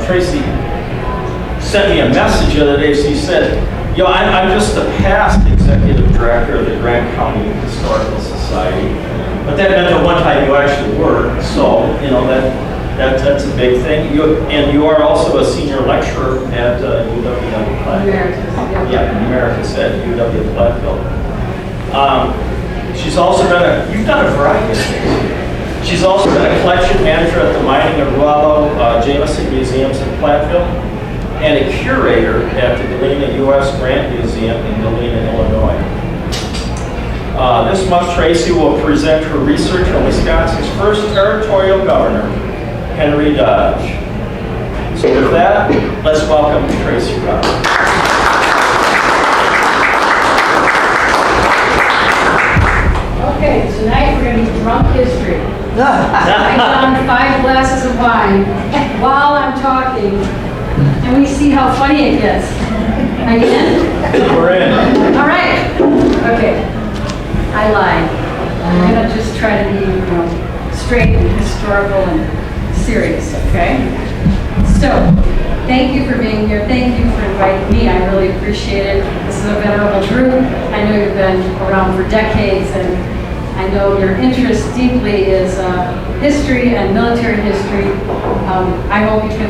Tracy sent me a message the other day. She said, I'm just the past executive director of the Grant County Historical Society. But that meant at one time you actually were. So, that's a big thing. You are also a senior lecturer at UW Platteville. Emeritus at UW Platteville. She's also you've done a variety of things. She's also been a collection manager at the Mining and Rollo Jameson Museums in Platteville, and a curator at the Galena U.S. Grant Museum in Galena, Illinois. This month, Tracy will present her research on Wisconsin's first territorial governor, Henry Dodge. So with that, let's welcome Tracy Roberts. Okay, tonight we're going to be drunk history. I found 5 glasses of wine while I'm talking, and we see how funny it gets. Am I in? We're in. All right. Okay. I lied. I'm going to just try to be straight and historical and serious, okay? So, thank you for being here. Thank you for inviting me. I really appreciate it. This is a venerable group. I know you've been around for decades, and I know your interest deeply is history and military history. I hope you can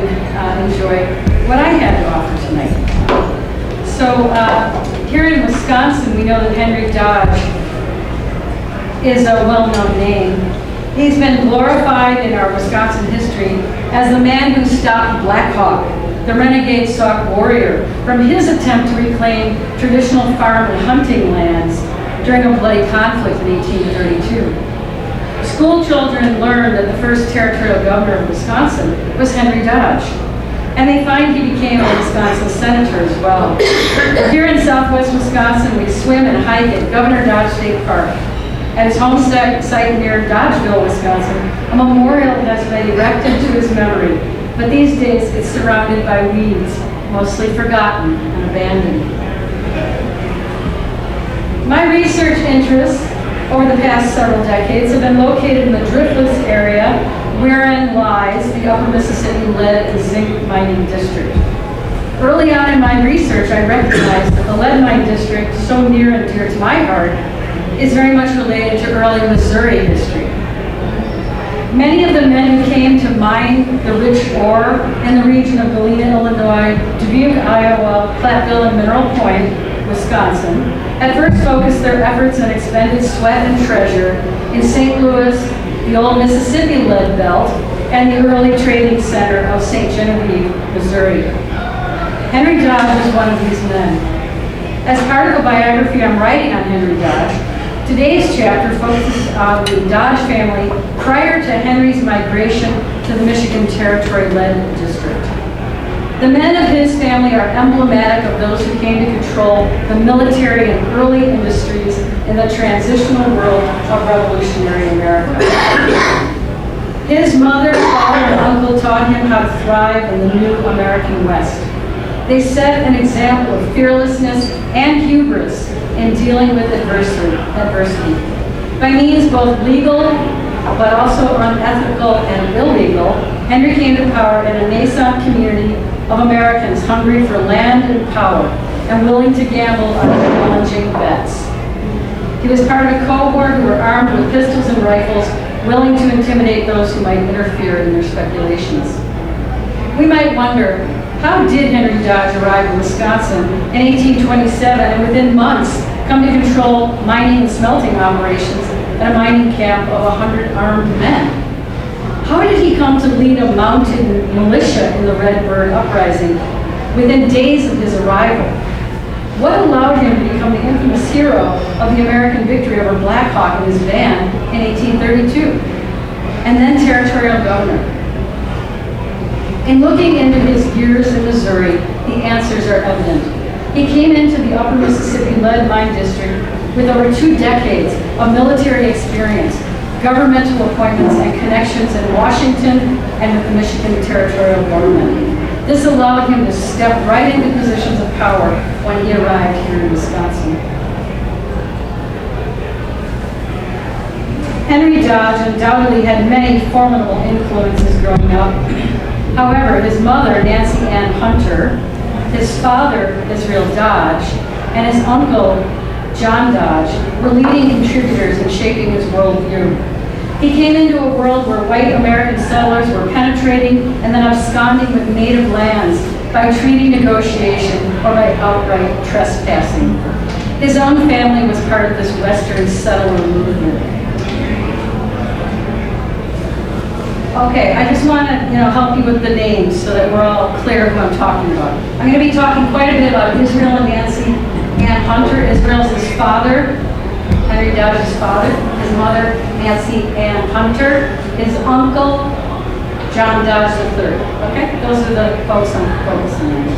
enjoy what I had to offer tonight. So here in Wisconsin, we know that Henry Dodge is a well-known name. He's been glorified in our Wisconsin history as the man who stopped Black Hawk, the renegade Sauk warrior, from his attempt to reclaim traditional farm and hunting lands during a bloody conflict in 1832. School children learned that the first territorial governor of Wisconsin was Henry Dodge, and they find he became a Wisconsin senator as well. Here in southwest Wisconsin, we swim and hike at Governor Dodge State Park. At his home site near Dodgeville, Wisconsin, a memorial has been erected to his memory, but these days it's surrounded by weeds, mostly forgotten and abandoned. My research interests over the past several decades have been located in the Driftless area, wherein lies the Upper Mississippi Lead and Zinc Mining District. Early on in my research, I recognized that the lead mine district, so near and dear to my heart, is very much related to early Missouri history. Many of the men who came to mine the rich ore in the region of Galena, Illinois, Dubuque, Iowa, Platteville, and Mineral Point, Wisconsin, at first focused their efforts and expended sweat and treasure in St. Louis, the old Mississippi lead belt, and the early trading center of St. Genevieve, Missouri. Henry Dodge was one of these men. As part of a biography I'm writing on Henry Dodge, today's chapter focuses on the Dodge family prior to Henry's migration to the Michigan Territory Lead District. The men of his family are emblematic of those who came to control the military and early industries in the transitional world of revolutionary America. His mother, father, and uncle taught him how to thrive in the new American West. They set an example of fearlessness and hubris in dealing with adversity. By means both legal but also unethical and illegal, Henry came to power in a nascent community of Americans hungry for land and power and willing to gamble on challenging bets. He was part of a cohort who were armed with pistols and rifles, willing to intimidate those who might interfere in their speculations. We might wonder, how did Henry Dodge arrive in Wisconsin in 1827 and within months come to control mining and smelting operations at a mining camp of 100 armed men? How did he come to lead a mounted militia in the Red Bird Uprising within days of his arrival? What allowed him to become the infamous hero of the American victory over Black Hawk in his van in 1832, and then territorial governor? In looking into his years in Missouri, the answers are evident. He came into the Upper Mississippi Lead Mine District with over 2 decades of military experience, governmental appointments, and connections in Washington and with the Michigan territorial government. This allowed him to step right into positions of power when he arrived here in Wisconsin. Henry Dodge undoubtedly had many formidable influences growing up. However, his mother, Nancy Ann Hunter, his father, Israel Dodge, and his uncle, John Dodge, were leading contributors in shaping his worldview. He came into a world where white American settlers were penetrating and then absconding with native lands by treaty negotiation or by outright trespassing. His own family was part of this Western settler movement. Okay, I just want to help you with the names so that we're all clear who I'm talking about. I'm going to be talking quite a bit about Israel and Nancy Ann Hunter. Israel's his father, Henry Dodge's father, his mother, Nancy Ann Hunter, his uncle, John Dodge III. Okay, those are the folks I'm focusing on.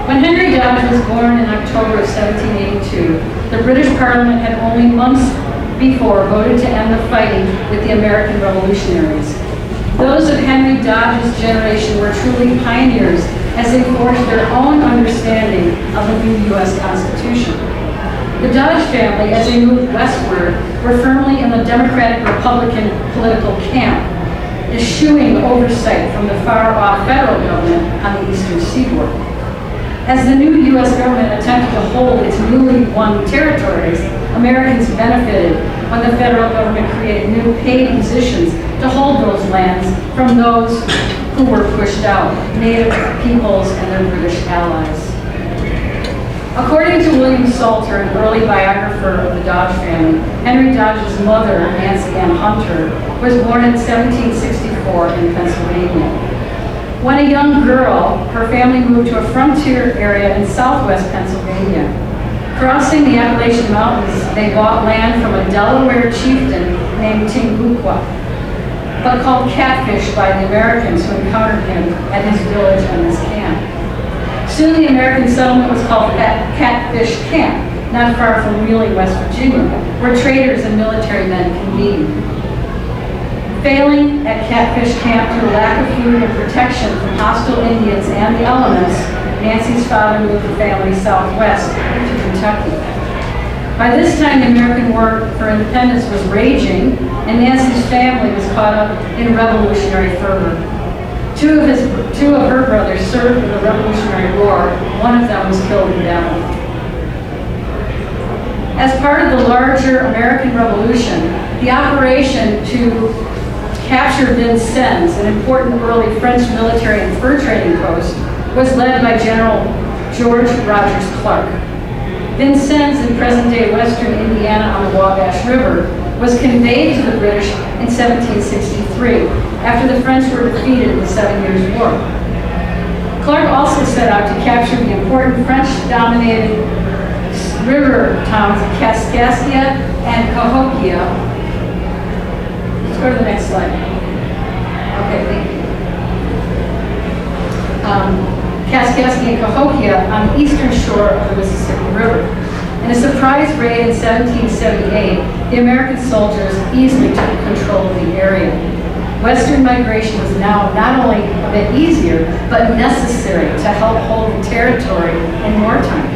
When Henry Dodge was born in October of 1782, the British Parliament had only months before voted to end the fighting with the American revolutionaries. Those of Henry Dodge's generation were truly pioneers as they forged their own understanding of the new U.S. Constitution. The Dodge family, as they moved westward, were firmly in the Democratic-Republican political camp, eschewing oversight from the far-off federal government on the eastern seaboard. As the new U.S. government attempted to hold its newly won territories, Americans benefited when the federal government created new paid positions to hold those lands from those who were pushed out, Native peoples and their British allies. According to William Salter, an early biographer of the Dodge family, Henry Dodge's mother, Nancy Ann Hunter, was born in 1764 in Pennsylvania. When a young girl, her family moved to a frontier area in southwest Pennsylvania. Crossing the Appalachian Mountains, they bought land from a Delaware chieftain named Tinguqua, but called Catfish by the Americans who encountered him at his village and his camp. Soon the American settlement was called Catfish Camp, not far from Wheeling, West Virginia, where traders and military men convened. Failing at Catfish Camp through lack of food and protection from hostile Indians and the elements, Nancy's father moved the family southwest to Kentucky. By this time, the American War for Independence was raging, and Nancy's family was caught up in revolutionary fervor. Two of her brothers served in the Revolutionary War. One of them was killed in battle. As part of the larger American Revolution, the operation to capture Vincennes, an important early French military and fur trading post, was led by General George Rogers Clark. Vincennes, in present-day western Indiana on the Wabash River, was conveyed to the British in 1763, after the French were defeated in the 7 Years' War. Clark also set out to capture the important French-dominated river towns of Kaskaskia and Cahokia. Let's go to the next slide. Okay, thank you. Kaskaskia and Cahokia on the eastern shore of the Mississippi River. In a surprise raid in 1778, the American soldiers easily took control of the area. Western migration was now not only a bit easier, but necessary to help hold the territory in wartime.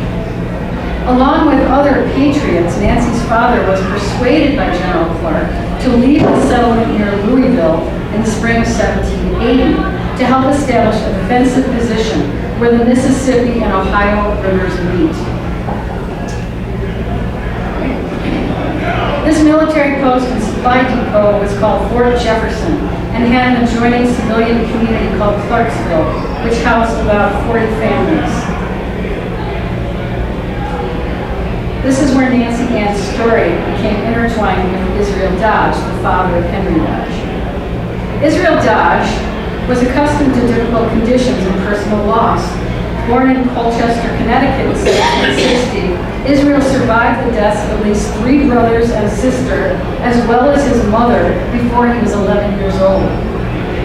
Along with other patriots, Nancy's father was persuaded by General Clark to leave the settlement near Louisville in the spring of 1780 to help establish a defensive position where the Mississippi and Ohio rivers meet. This military post and supply depot was called Fort Jefferson and had an adjoining civilian community called Clarksville, which housed about 40 families. This is where Nancy Ann's story became intertwined with Israel Dodge, the father of Henry Dodge. Israel Dodge was accustomed to difficult conditions and personal loss. Born in Colchester, Connecticut in 1760, Israel survived the deaths of at least 3 brothers and a sister, as well as his mother, before he was 11 years old.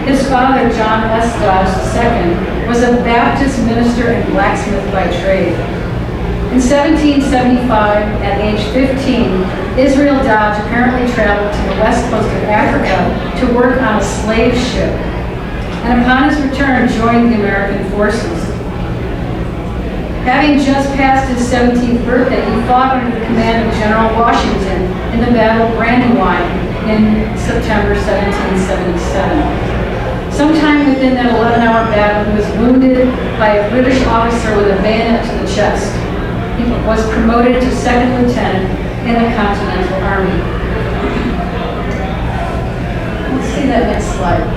His father, John S. Dodge II, was a Baptist minister and blacksmith by trade. In 1775, at age 15, Israel Dodge apparently traveled to the west coast of Africa to work on a slave ship, and upon his return joined the American forces. Having just passed his 17th birthday, he fought under the command of General Washington in the Battle of Brandywine in September 1777. Sometime within that 11-hour battle, he was wounded by a British officer with a bayonet to the chest. He was promoted to second lieutenant in the Continental Army. Let's see that next slide.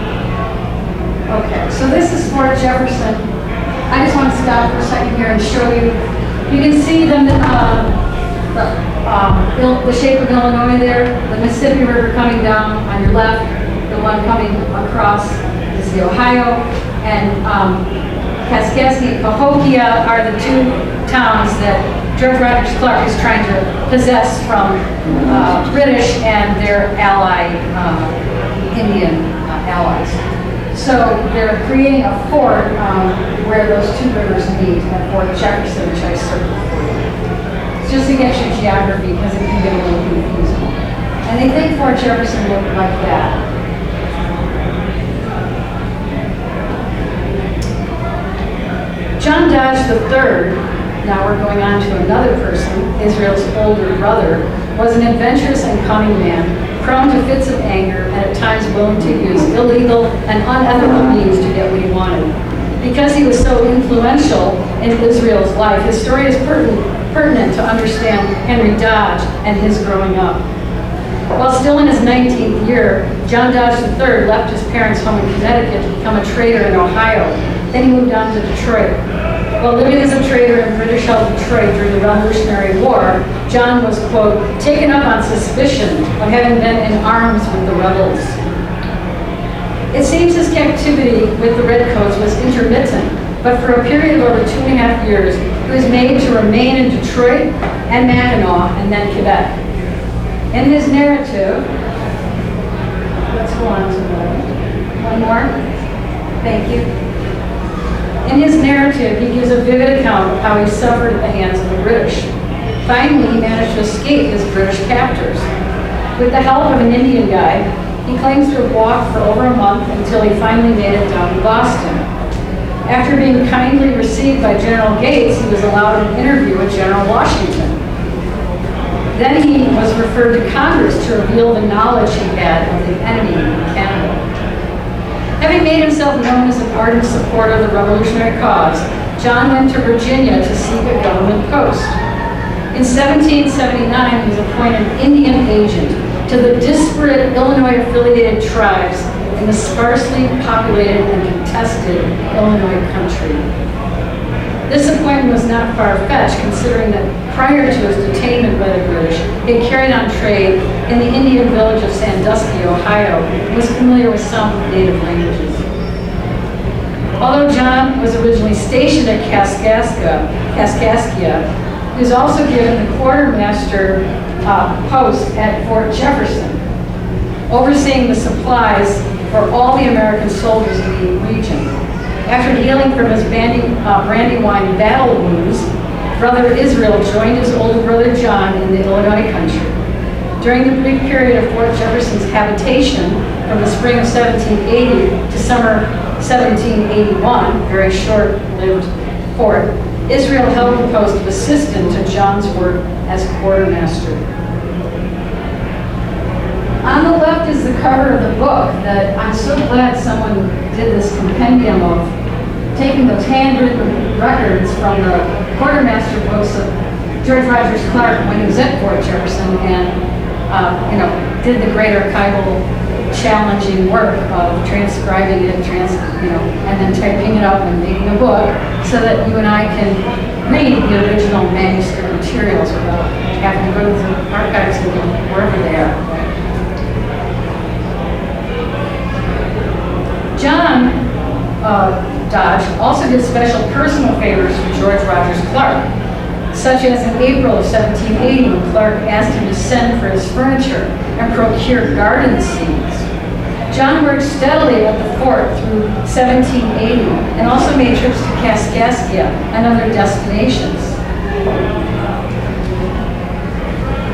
Okay, so this is Fort Jefferson. I just want to stop for a second here and show you. You can see the shape of Illinois there, the Mississippi River coming down on your left, the one coming across is the Ohio, and Kaskaskia and Cahokia are the two towns that George Rogers Clark is trying to possess from British and their ally, Indian allies. So they're creating a fort where those two rivers meet at Fort Jefferson, which I circled for you. It's just to get you geography because it can get a little confusing. And they think Fort Jefferson looked like that. John Dodge III, now we're going on to another person, Israel's older brother, was an adventurous and cunning man, prone to fits of anger and at times willing to use illegal and unethical means to get what he wanted. Because he was so influential in Israel's life, his story is pertinent to understand Henry Dodge and his growing up. While still in his 19th year, John Dodge III left his parents' home in Connecticut to become a trader in Ohio. Then he moved on to Detroit. While living as a trader in British-held Detroit during the Revolutionary War, John was, quote, taken up on suspicion of having been in arms with the rebels. It seems his captivity with the Redcoats was intermittent, but for a period of over 2.5 years, he was made to remain in Detroit and Mackinac and then Quebec. In his narrative, let's go on to one more. Thank you. In his narrative, he gives a vivid account of how he suffered at the hands of the British. Finally, he managed to escape his British captors. With the help of an Indian guide, he claims to have walked for over a month until he finally made it down to Boston. After being kindly received by General Gates, he was allowed an interview with General Washington. Then he was referred to Congress to reveal the knowledge he had of the enemy in Canada. Having made himself known as an ardent supporter of the revolutionary cause, John went to Virginia to seek a government post. In 1779, he was appointed Indian agent to the disparate Illinois-affiliated tribes in the sparsely populated and contested Illinois country. This appointment was not far-fetched, considering that prior to his detainment by the British, he had carried on trade in the Indian village of Sandusky, Ohio, and was familiar with some native languages. Although John was originally stationed at Kaskaskia, he was also given the quartermaster post at Fort Jefferson, overseeing the supplies for all the American soldiers in the region. After healing from his Brandywine battle wounds, Brother Israel joined his older brother John in the Illinois country. During the brief period of Fort Jefferson's habitation, from the spring of 1780 to summer 1781, very short-lived fort, Israel held the post of assistant to John's work as quartermaster. On the left is the cover of the book that I'm so glad someone did this compendium of taking those handwritten records from the quartermaster books of George Rogers Clark when he was at Fort Jefferson and did the great archival challenging work of transcribing it, and then typing it up and making a book so that you and I can read the original manuscript materials without having to go to the archives and wherever they are. John Dodge also did special personal favors for George Rogers Clark, such as in April of 1780 when Clark asked him to send for his furniture and procure garden seeds. John worked steadily at the fort through 1780 and also made trips to Kaskaskia and other destinations.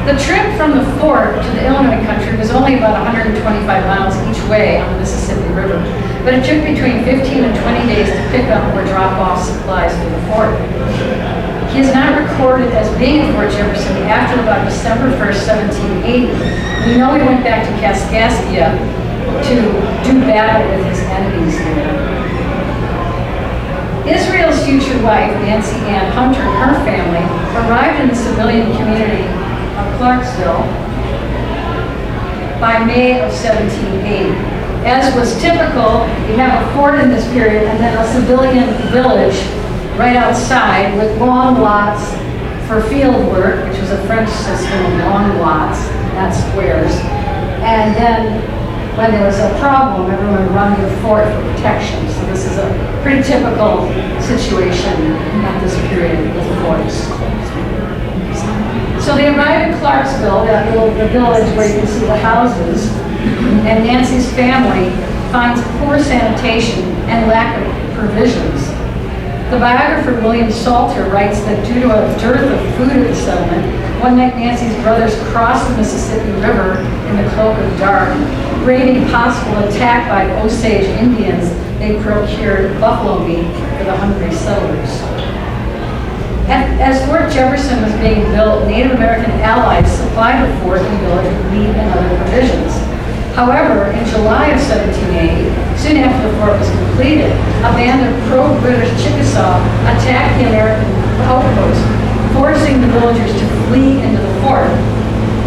The trip from the fort to the Illinois country was only about 125 miles each way on the Mississippi River, but it took between 15 and 20 days to pick up or drop off supplies for the fort. He is not recorded as being at Fort Jefferson after about December 1st, 1780. We know he went back to Kaskaskia to do battle with his enemies there. Israel's future wife, Nancy Ann Hunter, and her family arrived in the civilian community of Clarksville by May of 1780. As was typical, you have a fort in this period and then a civilian village right outside with long lots for field work, which was a French system of long lots, not squares. And then when there was a problem, everyone would run to the fort for protection. So this is a pretty typical situation at this period with the forts. So they arrived in Clarksville, that little the village where you can see the houses, and Nancy's family finds poor sanitation and lack of provisions. The biographer William Salter writes that due to a dearth of food at the settlement, one night Nancy's brothers crossed the Mississippi River in the cloak of dark. Braving possible attack by Osage Indians, they procured buffalo meat for the hungry settlers. As Fort Jefferson was being built, Native American allies supplied the fort and village with meat and other provisions. However, in July of 1780, soon after the fort was completed, a band of pro-British Chickasaw attacked the American outpost, forcing the villagers to flee into the fort.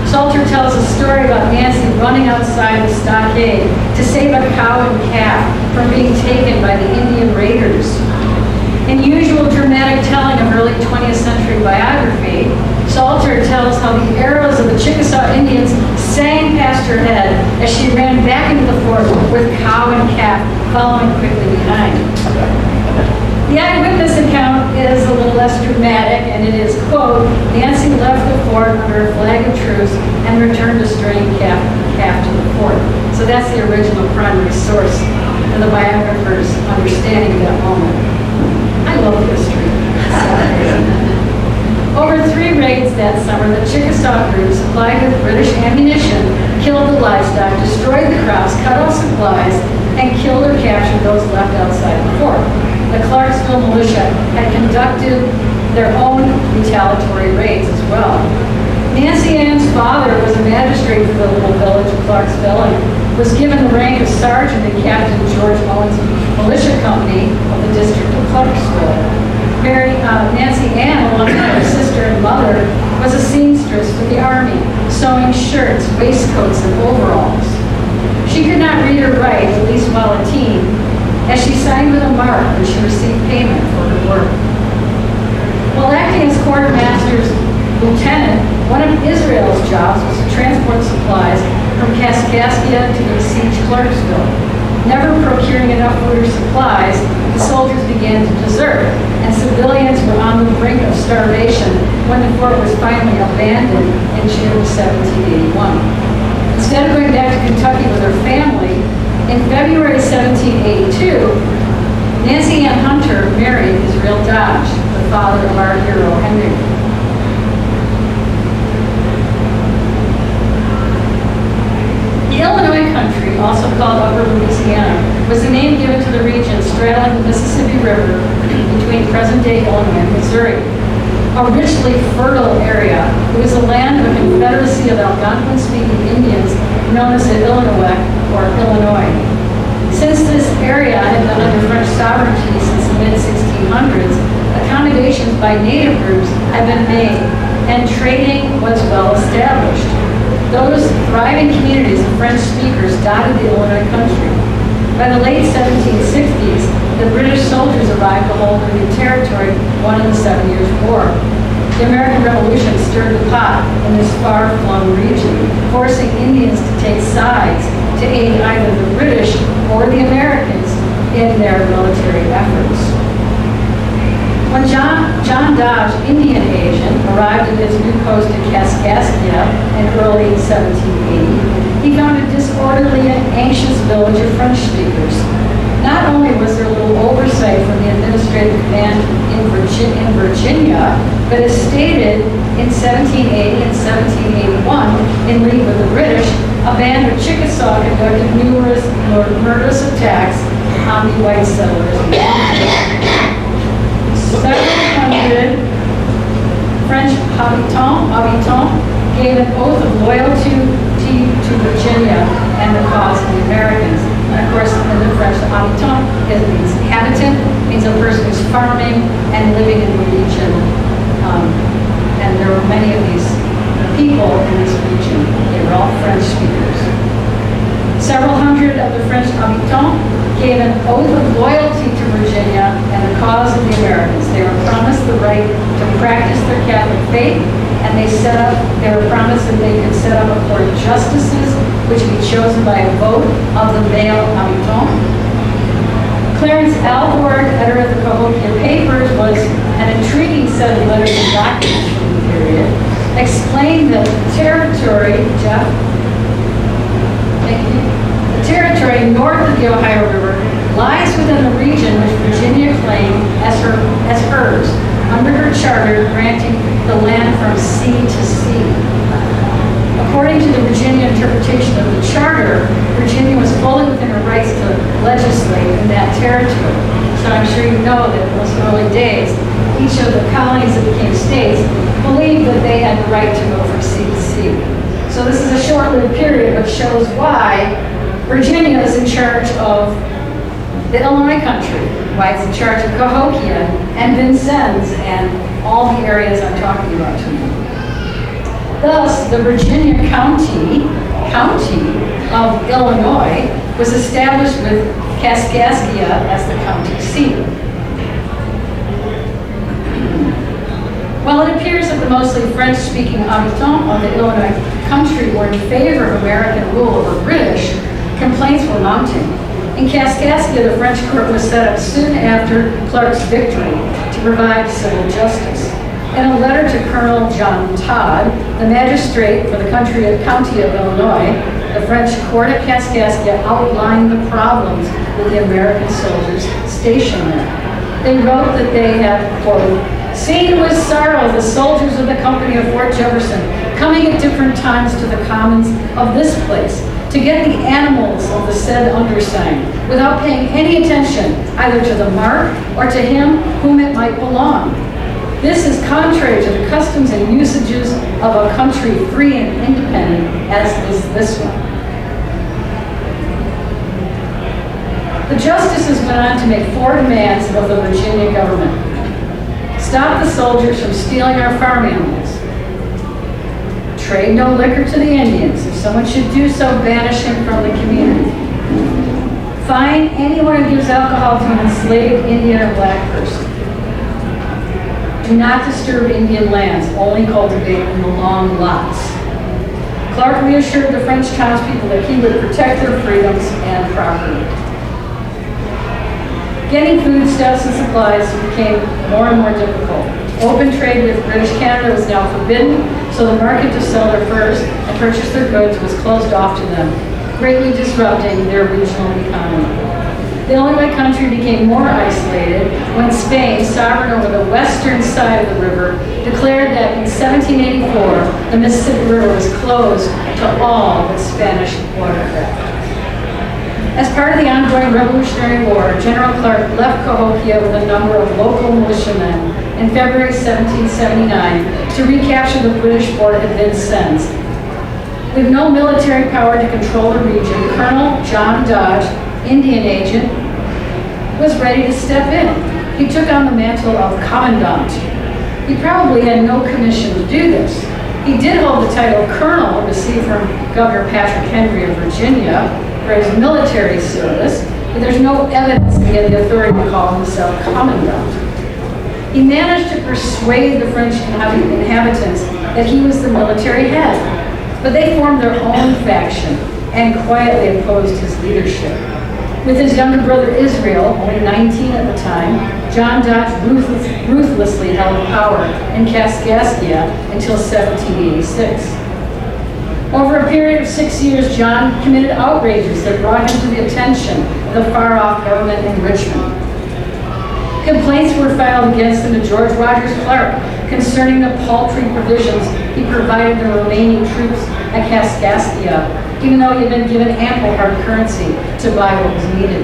Salter tells a story about Nancy running outside the stockade to save a cow and calf from being taken by the Indian raiders. In usual dramatic telling of early 20th century biography, Salter tells how the arrows of the Chickasaw Indians sang past her head as she ran back into the fort with cow and calf following quickly behind. The eyewitness account is a little less dramatic, and it is, quote, Nancy left the fort under a flag of truce and returned a straying calf to the fort. So that's the original primary source for the biographer's understanding of that moment. I love history. Over 3 raids that summer, the Chickasaw group, supplied with British ammunition, killed the livestock, destroyed the crops, cut off supplies, and killed or captured those left outside the fort. The Clarksville militia had conducted their own retaliatory raids as well. Nancy Ann's father was a magistrate for the little village of Clarksville and was given the rank of sergeant in Captain George Owen's militia company of the District of Clarksville. Nancy Ann, along with her sister and mother, was a seamstress for the Army, sewing shirts, waistcoats, and overalls. She could not read or write, at least while a teen, as she signed with a mark when she received payment for her work. While acting as quartermaster's lieutenant, one of Israel's jobs was to transport supplies from Kaskaskia to the besieged Clarksville. Never procuring enough food or supplies, the soldiers began to desert, and civilians were on the brink of starvation when the fort was finally abandoned in June 1781. Instead of going back to Kentucky with her family, in February 1782, Nancy Ann Hunter married Israel Dodge, the father of our hero Henry. The Illinois country, also called Upper Louisiana, was the name given to the region straddling the Mississippi River between present-day Illinois and Missouri. A richly fertile area, it was the land of a confederacy of Algonquin-speaking Indians known as the Illinois or Illinois. Since this area had been under French sovereignty since the mid-1600s, accommodations by native groups had been made, and trading was well established. Those thriving communities of French speakers dotted the Illinois country. By the late 1760s, the British soldiers arrived to hold the new territory won in the 7 Years' War. The American Revolution stirred the pot in this far-flung region, forcing Indians to take sides to aid either the British or the Americans in their military efforts. When John Dodge, Indian agent, arrived at his new post at Kaskaskia in early 1780, he found a disorderly and anxious village of French speakers. Not only was there little oversight from the administrative command in Virginia, but as stated in 1780 and 1781, in league with the British, a band of Chickasaw conducted numerous murderous attacks on the white settlers. Several hundred French habitants gave an oath of loyalty to Virginia and the cause cause of the Americans. And of course, in the French, habitant, it means inhabitant, means a person who's farming and living in the region. And there were many of these people in this region. They were all French speakers. Several hundred of the French habitants gave an oath of loyalty to Virginia and the cause of the Americans. They were promised the right to practice their Catholic faith, and they were promised that they could set up a court of justices, which would be chosen by a vote of the male habitant. Clarence Alvord, editor of the Cahokia Papers, was an intriguing set of letters and documents from the period, explained that the territory, Jeff, the territory north of the Ohio River lies within the region which Virginia claimed as hers, under her charter granting the land from sea to sea. According to the Virginia interpretation of the charter, Virginia was fully within her rights to legislate in that territory. So I'm sure you know that in those early days, each of the colonies that became states believed that they had the right to go from sea to sea. So this is a short-lived period, which shows why Virginia is in charge of the Illinois country, why it's in charge of Cahokia and Vincennes and all the areas I'm talking about tonight. Thus, the Virginia county of Illinois was established with Kaskaskia as the county seat. While it appears that the mostly French-speaking habitants of the Illinois country were in favor of American rule over British, complaints were mounting. In Kaskaskia, the French court was set up soon after Clark's victory to provide civil justice. In a letter to Colonel John Todd, the magistrate for the county of Illinois, the French court at Kaskaskia outlined the problems with the American soldiers stationed there. They wrote that they had, quote, seen with sorrow the soldiers of the company of Fort Jefferson coming at different times to the commons of this place to get the animals of the said undersigned without paying any attention either to the mark or to him whom it might belong. This is contrary to the customs and usages of a country free and independent as is this one. The justices went on to make 4 demands of the Virginia government. Stop the soldiers from stealing our farm animals. Trade no liquor to the Indians. If someone should do so, banish him from the community. Fine anyone who gives alcohol to an enslaved Indian or black person. Do not disturb Indian lands, only cultivate in the long lots. Clark reassured the French townspeople that he would protect their freedoms and property. Getting foodstuffs and supplies became more and more difficult. Open trade with British Canada was now forbidden, so the market to sell their furs and purchase their goods was closed off to them, greatly disrupting their regional economy. The Illinois country became more isolated when Spain, sovereign over the western side of the river, declared that in 1784 the Mississippi River was closed to all but Spanish watercraft. As part of the ongoing Revolutionary War, General Clark left Cahokia with a number of local militiamen in February 1779 to recapture the British fort at Vincennes. With no military power to control the region, Colonel John Dodge, Indian agent, was ready to step in. He took on the mantle of commandant. He probably had no commission to do this. He did hold the title colonel, received from Governor Patrick Henry of Virginia for his military service, but there's no evidence that he had the authority to call himself commandant. He managed to persuade the French inhabitants that he was the military head, but they formed their own faction and quietly opposed his leadership. With his younger brother Israel, only 19 at the time, John Dodge ruthlessly held power in Kaskaskia until 1786. Over a period of 6 years, John committed outrages that brought him to the attention of the far-off government in Richmond. Complaints were filed against him to George Rogers Clark concerning the paltry provisions he provided the remaining troops at Kaskaskia, even though he had been given ample hard currency to buy what was needed.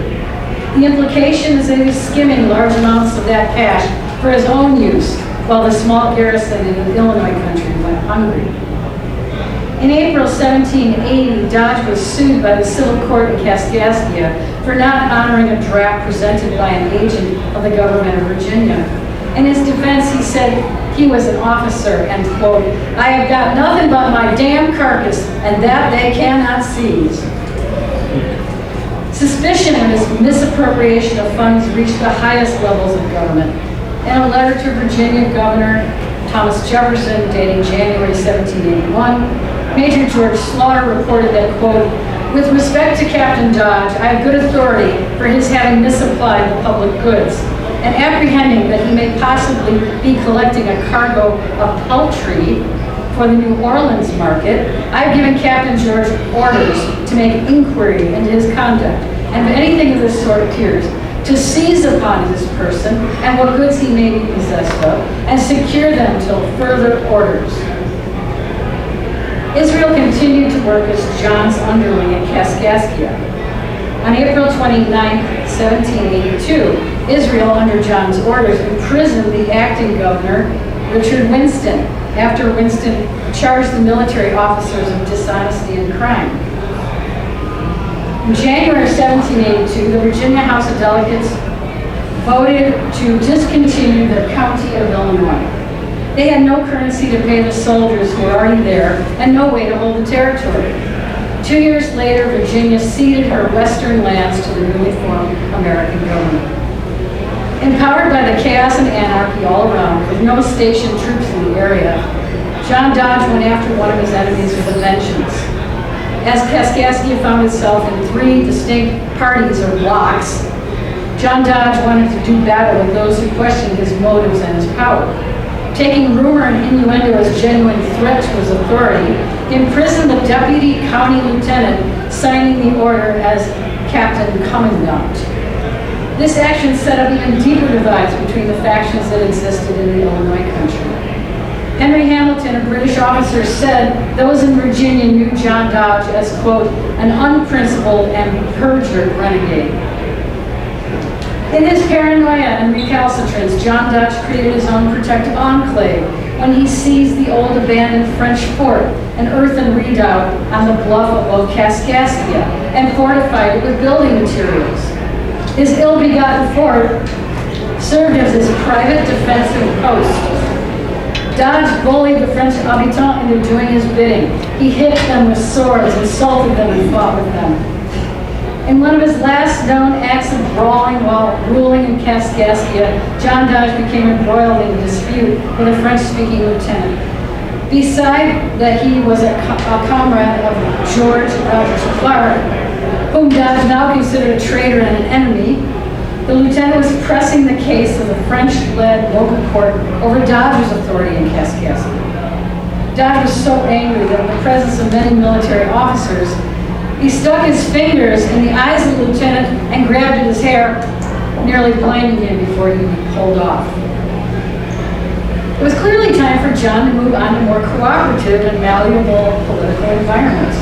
The implication is that he was skimming large amounts of that cash for his own use, while the small garrison in the Illinois country went hungry. In April 1780, Dodge was sued by the civil court in Kaskaskia for not honoring a draft presented by an agent of the government of Virginia. In his defense, he said he was an officer and, quote, "I have got nothing but my damn carcass, and that they cannot seize." Suspicion of his misappropriation of funds reached the highest levels of government. In a letter to Virginia Governor Thomas Jefferson dating January 1781, Major George Slaughter reported that, quote, "With respect to Captain Dodge, I have good authority for his having misapplied the public goods, and apprehending that he may possibly be collecting a cargo of peltry for the New Orleans market, I have given Captain George orders to make inquiry into his conduct, and if anything of this sort appears, to seize upon his person and what goods he may be possessed of, and secure them till further orders." Israel continued to work as John's underling at Kaskaskia. On April 29, 1782, Israel, under John's orders, imprisoned the acting governor, Richard Winston, after Winston charged the military officers of dishonesty and crime. In January 1782, the Virginia House of Delegates voted to discontinue the county of Illinois. They had no currency to pay the soldiers who were already there and no way to hold the territory. 2 years later, Virginia ceded her western lands to the newly formed American government. Empowered by the chaos and anarchy all around, with no stationed troops in the area, John Dodge went after one of his enemies with a vengeance. As Kaskaskia found itself in 3 distinct parties or blocks, John Dodge wanted to do battle with those who questioned his motives and his power. Taking rumor and innuendo as genuine threat to his authority, he imprisoned the deputy county lieutenant, signing the order as Captain Commandant. This action set up even deeper divides between the factions that existed in the Illinois country. Henry Hamilton, a British officer, said those in Virginia knew John Dodge as, quote, "an unprincipled and perjured renegade." In his paranoia and recalcitrance, John Dodge created his own protective enclave when he seized the old abandoned French fort, an earthen redoubt on the bluff above Kaskaskia, and fortified it with building materials. His ill-begotten fort served as his private defensive post. Dodge bullied the French habitants into doing his bidding. He hit them with swords, insulted them, and fought with them. In one of his last known acts of brawling while ruling in Kaskaskia, John Dodge became embroiled in a dispute with a French-speaking lieutenant. Beside that, he was a comrade of George Clark, whom Dodge now considered a traitor and an enemy. The lieutenant was pressing the case of the French-led local court over Dodge's authority in Kaskaskia. Dodge was so angry that in the presence of many military officers, he stuck his fingers in the eyes of the lieutenant and grabbed at his hair, nearly blinding him before he could be pulled off. It was clearly time for John to move on to more cooperative and malleable political environments.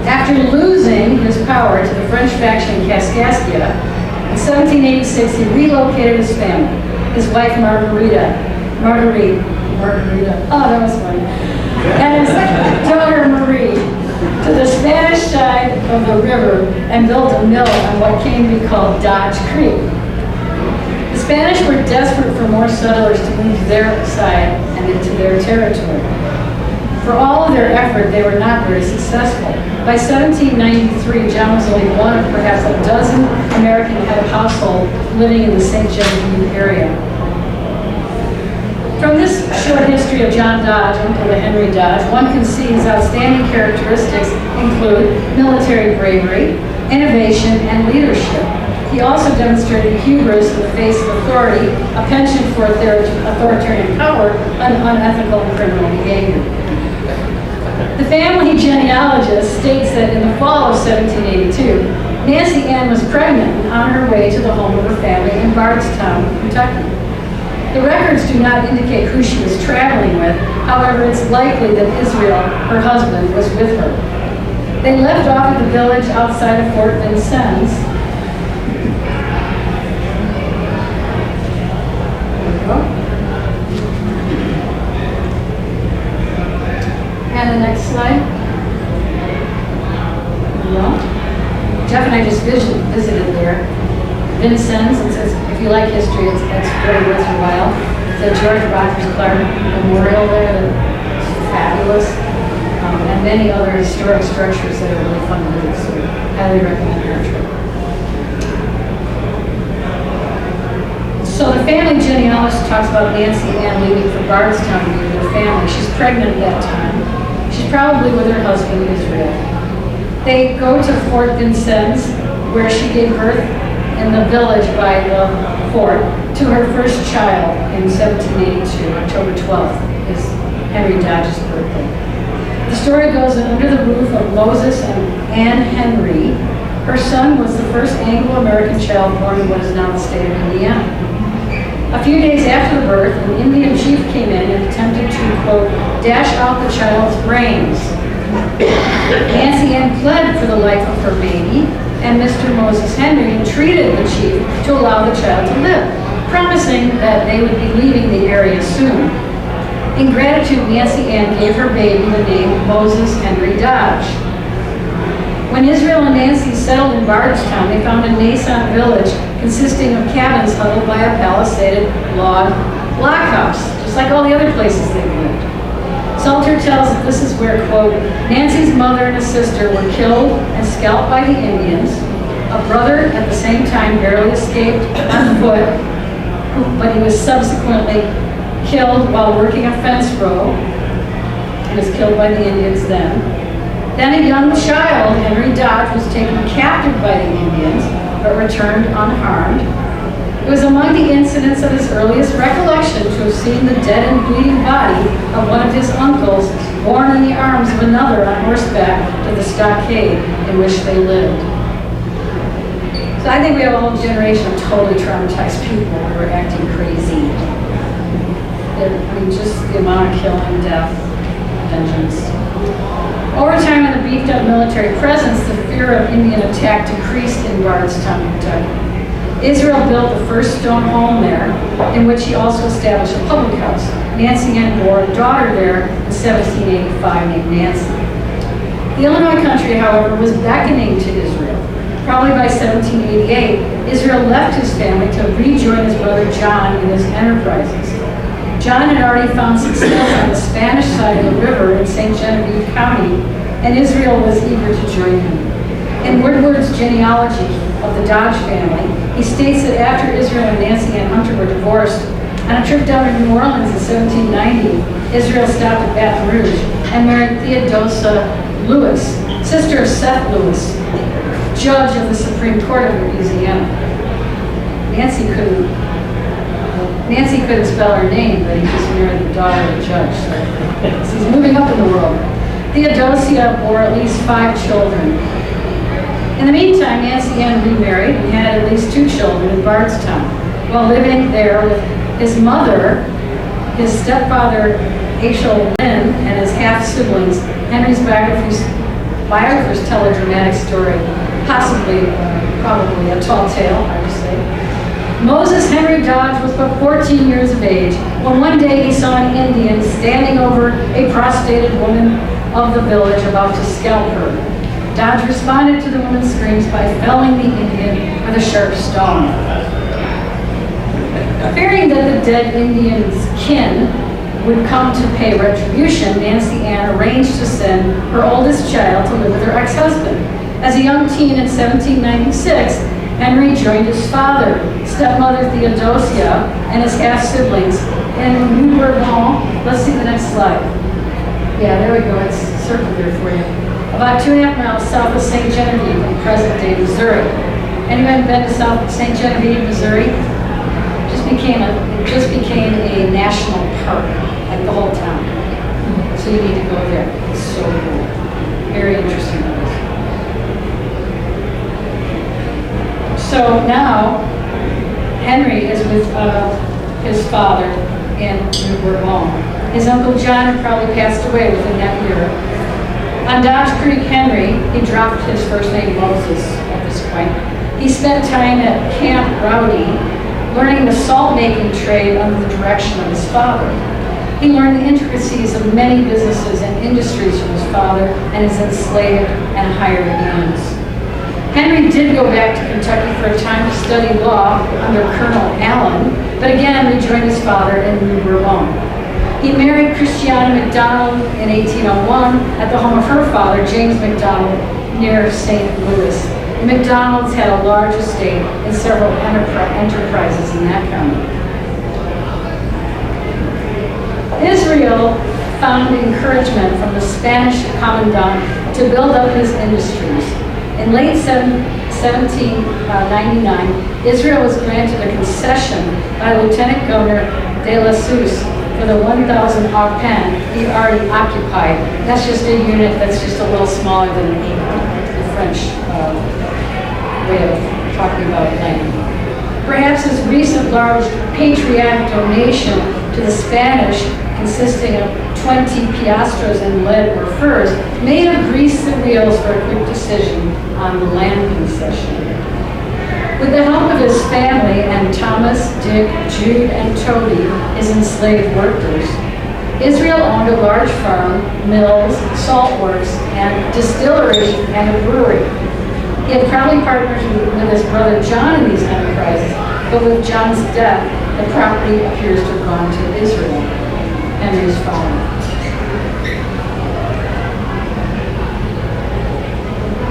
After losing his power to the French faction in Kaskaskia, in 1786 he relocated his family, his wife Marguerite, oh that was funny, and his daughter Marie, to the Spanish side of the river and built a mill on what came to be called Dodge Creek. The Spanish were desperate for more settlers to move to their side and into their territory. For all of their effort, they were not very successful. By 1793, John was only one of perhaps a dozen American head of household living in the St. Genevieve area. From this short history of John Dodge, uncle to Henry Dodge, one can see his outstanding characteristics include military bravery, innovation, and leadership. He also demonstrated hubris in the face of authority, a penchant for authoritarian power, and unethical and criminal behavior. The family genealogist states that in the fall of 1782, Nancy Ann was pregnant and on her way to the home of her family in Bardstown, Kentucky. The records do not indicate who she was traveling with. However, it's likely that Israel, her husband, was with her. They left off at the village outside of Fort Vincennes. And the next slide. Well, Jeff and I just visited there. Vincennes, it says, if you like history, it's very worth your while. The George Rogers Clark Memorial there, that's fabulous. And many other historic structures that are really fun to do, so highly recommend your trip. So the family genealogist talks about Nancy Ann leaving for Bardstown to be with her family. She's pregnant at that time. She's probably with her husband, Israel. They go to Fort Vincennes, where she gave birth in the village by the fort to her first child in 1782, October 12th, is Henry Dodge's birthday. The story goes that under the roof of Moses and Anne Henry, her son was the first Anglo-American child born in what is now the state of Indiana. A few days after the birth, an Indian chief came in and attempted to, quote, dash out the child's brains. Nancy Ann pled for the life of her baby, and Mr. Moses Henry entreated the chief to allow the child to live, promising that they would be leaving the area soon. In gratitude, Nancy Ann gave her baby the name Moses Henry Dodge. When Israel and Nancy settled in Bardstown, they found a nascent village consisting of cabins huddled by a palisaded log blockhouse, just like all the other places they lived. Salter tells that this is where, quote, Nancy's mother and a sister were killed and scalped by the Indians. A brother, at the same time, barely escaped on foot, but he was subsequently killed while working a fence row. He was killed by the Indians then. Then a young child, Henry Dodge, was taken captive by the Indians, but returned unharmed. It was among the incidents of his earliest recollection to have seen the dead and bleeding body of one of his uncles borne in the arms of another on horseback to the stockade in which they lived. So I think we have a whole generation of totally traumatized people who are acting crazy. I mean, just the amount of killing, death, vengeance. Over time, in the beefed up military presence, the fear of Indian attack decreased in Bardstown, Kentucky. Israel built the first stone home there, in which he also established a public house. Nancy Ann bore a daughter there in 1785 named Nancy. The Illinois country, however, was beckoning to Israel. Probably by 1788, Israel left his family to rejoin his brother John in his enterprises. John had already found success on the Spanish side of the river in St. Genevieve County, and Israel was eager to join him. In Woodward's genealogy of the Dodge family, he states that after Israel and Nancy Ann Hunter were divorced, on a trip down to New Orleans in 1790, Israel stopped at Baton Rouge and married Theodosia Lewis, sister of Seth Lewis, judge of the Supreme Court of Louisiana. Nancy couldn't spell her name, but he just married the daughter of the judge. So he's moving up in the world. Theodosia bore at least 5 children. In the meantime, Nancy Ann remarried and had at least 2 children in Bardstown. While living there with his mother, his stepfather, Achel Lynn, and his half-siblings, Henry's biographers tell a dramatic story, possibly, probably a tall tale, I would say. Moses Henry Dodge was but 14 years of age when one day he saw an Indian standing over a prostrated woman of the village about to scalp her. Dodge responded to the woman's screams by felling the Indian with a sharp stone. Fearing that the dead Indian's kin would come to pay retribution, Nancy Ann arranged to send her oldest child to live with her ex-husband. As a young teen in 1796, Henry joined his father, stepmother Theodosia, and his half-siblings in New Bourbon. Let's see the next slide. Yeah, there we go. It's circled there for you. About 2.5 miles south of St. Genevieve in present-day Missouri. Anyone been to South St. Genevieve, Missouri? It just became a national park, like the whole town. So you need to go there. It's so cool. Very interesting. So now, Henry is with his father in New Bourbon. His Uncle John had probably passed away within that year. On Dodge Creek, Henry, he dropped his first name Moses at this point. He spent time at Camp Rowdy, learning the salt-making trade under the direction of his father. He learned the intricacies of many businesses and industries from his father and his enslaved and hired hands. Henry did go back to Kentucky for a time to study law under Colonel Allen, but again rejoined his father in New Bourbon. He married Christiana McDonald in 1801 at the home of her father, James McDonald, near St. Louis. The McDonalds had a large estate and several enterprises in that county. Israel found encouragement from the Spanish commandant to build up his industries. In late 1799, Israel was granted a concession by Lieutenant Governor de la Suze for the 1,000 arpents he already occupied. That's just a unit that's just a little smaller than an acre, the French way of talking about land. Perhaps his recent large patriotic donation to the Spanish, consisting of 20 piastros in lead or furs, may have greased the wheels for a quick decision on the land concession. With the help of his family and Thomas, Dick, Jude, and Toby, his enslaved workers, Israel owned a large farm, mills, salt works, and distillery and a brewery. He had probably partnered with his brother John in these enterprises, but with John's death, the property appears to have gone to Israel, Henry's father.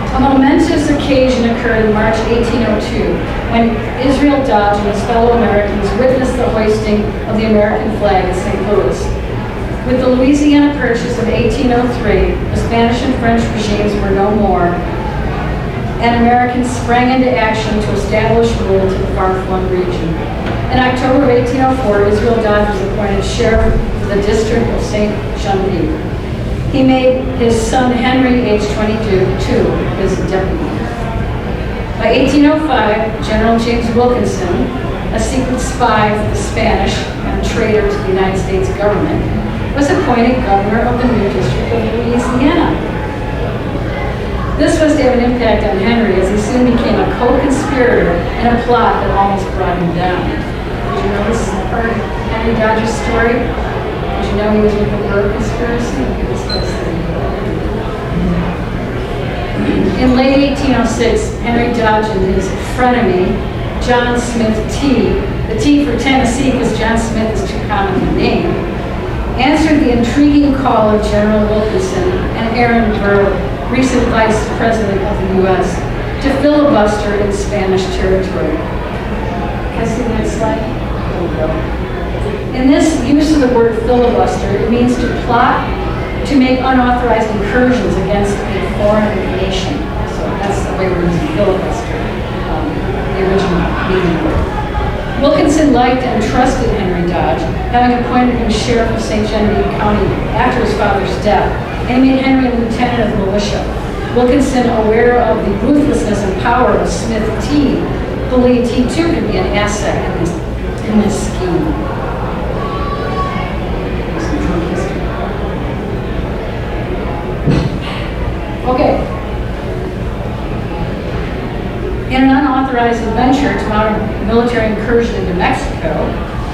A momentous occasion occurred in March 1802 when Israel Dodge and his fellow Americans witnessed the hoisting of the American flag in St. Louis. With the Louisiana Purchase of 1803, the Spanish and French regimes were no more, and Americans sprang into action to establish rule to the far-flung region. In October of 1804, Israel Dodge was appointed sheriff of the district of St. Genevieve. He made his son Henry, age 22, his deputy. By 1805, General James Wilkinson, a secret spy for the Spanish and a traitor to the United States government, was appointed governor of the new district of Louisiana. This was to have an impact on Henry, as he soon became a co-conspirator in a plot that almost brought him down. Did you know this part of Henry Dodge's story? Did you know he was with the Burr conspiracy? In late 1806, Henry Dodge and his frenemy, John Smith T, the T for Tennessee because John Smith is too common a name, answered the intriguing call of General Wilkinson and Aaron Burr, recent Vice President of the U.S., to filibuster in Spanish territory. Can I see the next slide? There we go. In this use of the word filibuster, it means to plot to make unauthorized incursions against a foreign nation. So that's the way we're using filibuster, the original meaning. Wilkinson liked and trusted Henry Dodge, having appointed him sheriff of St. Genevieve County after his father's death, and he made Henry a lieutenant of militia. Wilkinson, aware of the ruthlessness and power of Smith T, believed he too could be an asset in this scheme. Okay. In an unauthorized adventure to mount a military incursion into Mexico,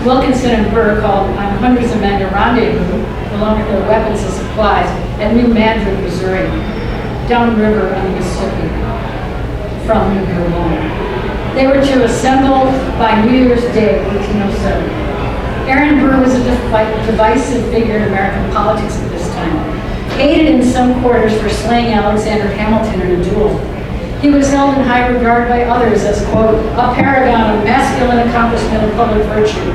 Wilkinson and Burr called on hundreds of men to rendezvous, along with their weapons and supplies, at New Madrid, Missouri, downriver on the Mississippi from New Bourbon. They were to assemble by New Year's Day, 1807. Aaron Burr was a divisive figure in American politics at this time, hated in some quarters for slaying Alexander Hamilton in a duel. He was held in high regard by others as, quote, a paragon of masculine accomplishment and public virtue.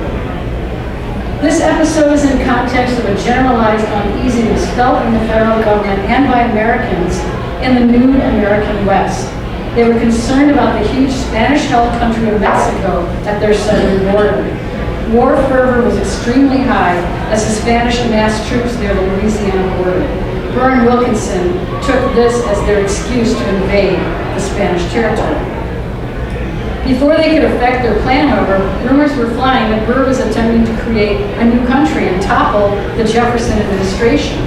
This episode is in context of a generalized uneasiness felt in the federal government and by Americans in the new American West. They were concerned about the huge Spanish-held country of Mexico at their southern border. War fervor was extremely high as the Spanish amassed troops near the Louisiana border. Burr and Wilkinson took this as their excuse to invade the Spanish territory. Before they could effect their plan, however, rumors were flying that Burr was attempting to create a new country and topple the Jefferson administration.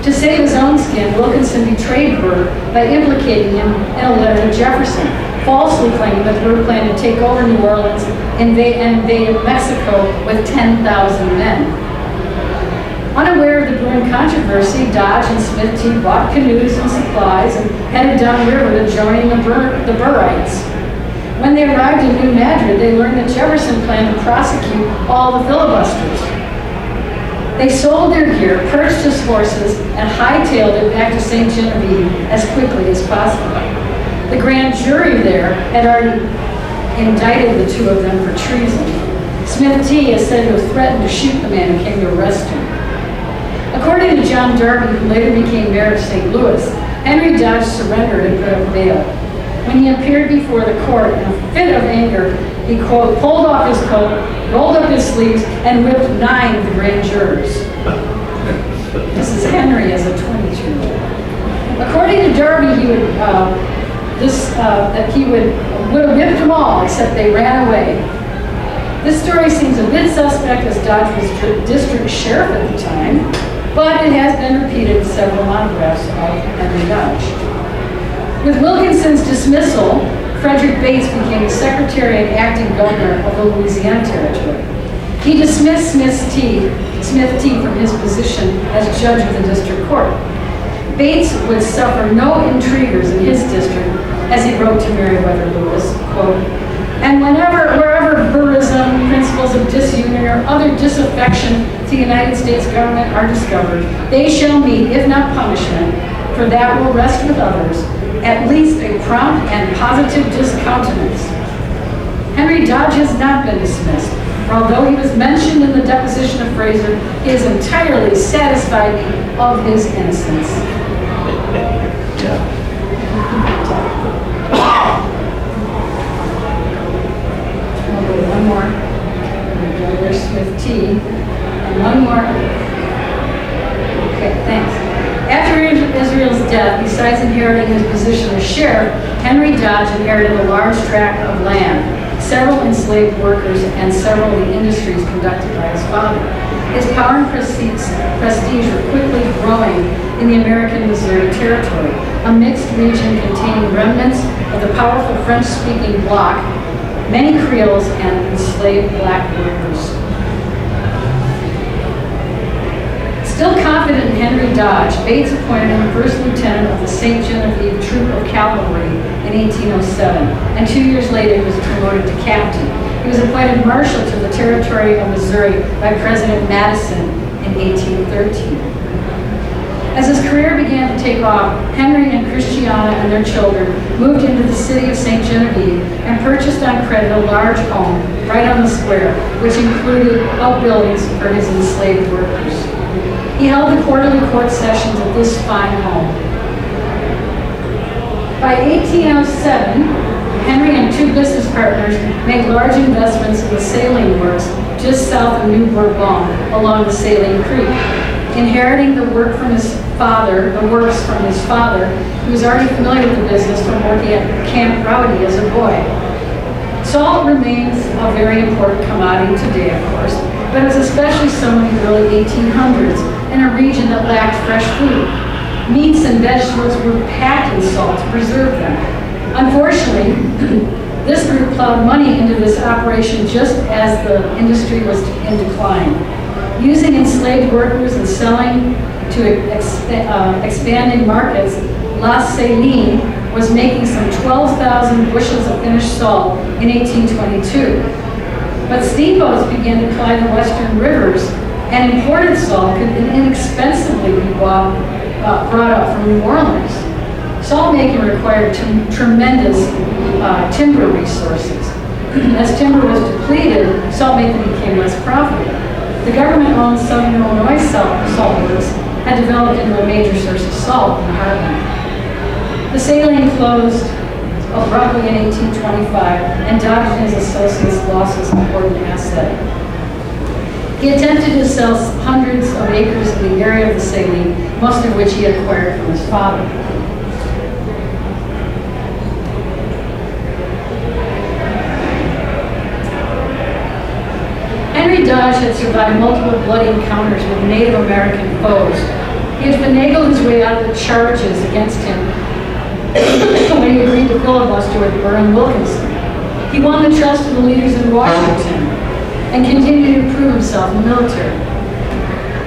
To save his own skin, Wilkinson betrayed Burr by implicating him in a letter to Jefferson, falsely claiming that Burr planned to take over New Orleans and invaded Mexico with 10,000 men. Unaware of the brewing controversy, Dodge and Smith T bought canoes and supplies and headed downriver to join the Burrites. When they arrived in New Madrid, they learned that Jefferson planned to prosecute all the filibusters. They sold their gear, purchased horses, and hightailed it back to St. Genevieve as quickly as possible. The grand jury there had already indicted the two of them for treason. Smith T is said to have threatened to shoot the man who came to arrest him. According to John Darby, who later became mayor of St. Louis, Henry Dodge surrendered and put up bail. When he appeared before the court in a fit of anger, he, quote, pulled off his coat, rolled up his sleeves, and whipped 9 of the grand jurors. This is Henry as a 22-year-old. According to Darby, he would have whipped them all, except they ran away. This story seems a bit suspect as Dodge was district sheriff at the time, but it has been repeated in several monographs of Henry Dodge. With Wilkinson's dismissal, Frederick Bates became the secretary and acting governor of the Louisiana Territory. He dismissed Smith T from his position as judge of the district court. Bates would suffer no intriguers in his district, as he wrote to Meriwether Lewis, quote, and wherever burrism, principles of disunion, or other disaffection to the United States government are discovered, they shall meet, if not punishment, for that will rest with others, at least a prompt and positive discountenance. Henry Dodge has not been dismissed, for although he was mentioned in the deposition of Fraser, he has entirely satisfied me of his innocence. I'll go one more. There's Smith T. And one more. Okay, thanks. After Israel's death, besides inheriting his position as sheriff, Henry Dodge inherited a large tract of land, several enslaved workers, and several of the industries conducted by his father. His power and prestige were quickly growing in the American Missouri Territory, a mixed region containing remnants of the powerful French-speaking bloc, many Creoles, and enslaved black workers. Still confident in Henry Dodge, Bates appointed him first lieutenant of the St. Genevieve Troop of Cavalry in 1807, and 2 years later he was promoted to captain. He was appointed marshal to the territory of Missouri by President Madison in 1813. As his career began to take off, Henry and Christiana and their children moved into the city of St. Genevieve and purchased on credit a large home right on the square, which included outbuildings for his enslaved workers. He held the quarterly court sessions at this fine home. By 1807, Henry and 2 business partners made large investments in the sailing works just south of New Bourbon along the Saline Creek. Inheriting the works from his father, he was already familiar with the business from working at Camp Rowdy as a boy. Salt remains a very important commodity today, of course, but it was especially so in the early 1800s in a region that lacked fresh food. Meats and vegetables were packed in salt to preserve them. Unfortunately, this group plowed money into this operation just as the industry was in decline. Using enslaved workers and selling to expanding markets, La Saline was making some 12,000 bushels of finished salt in 1822. But steamboats began to ply the western rivers, and imported salt could inexpensively be brought up from New Orleans. Salt making required tremendous timber resources. As timber was depleted, salt making became less profitable. The government-owned Southern Illinois salt works had developed into a major source of salt in the heartland. The saline closed abruptly in 1825, and Dodge and his associates lost this important asset. He attempted to sell hundreds of acres in the area of the saline, most of which he had acquired from his father. Henry Dodge had survived multiple bloody encounters with Native American foes. He had finagled his way out of the charges against him when he agreed to filibuster with Burr and Wilkinson. He won the trust of the leaders in Washington and continued to prove himself in the military.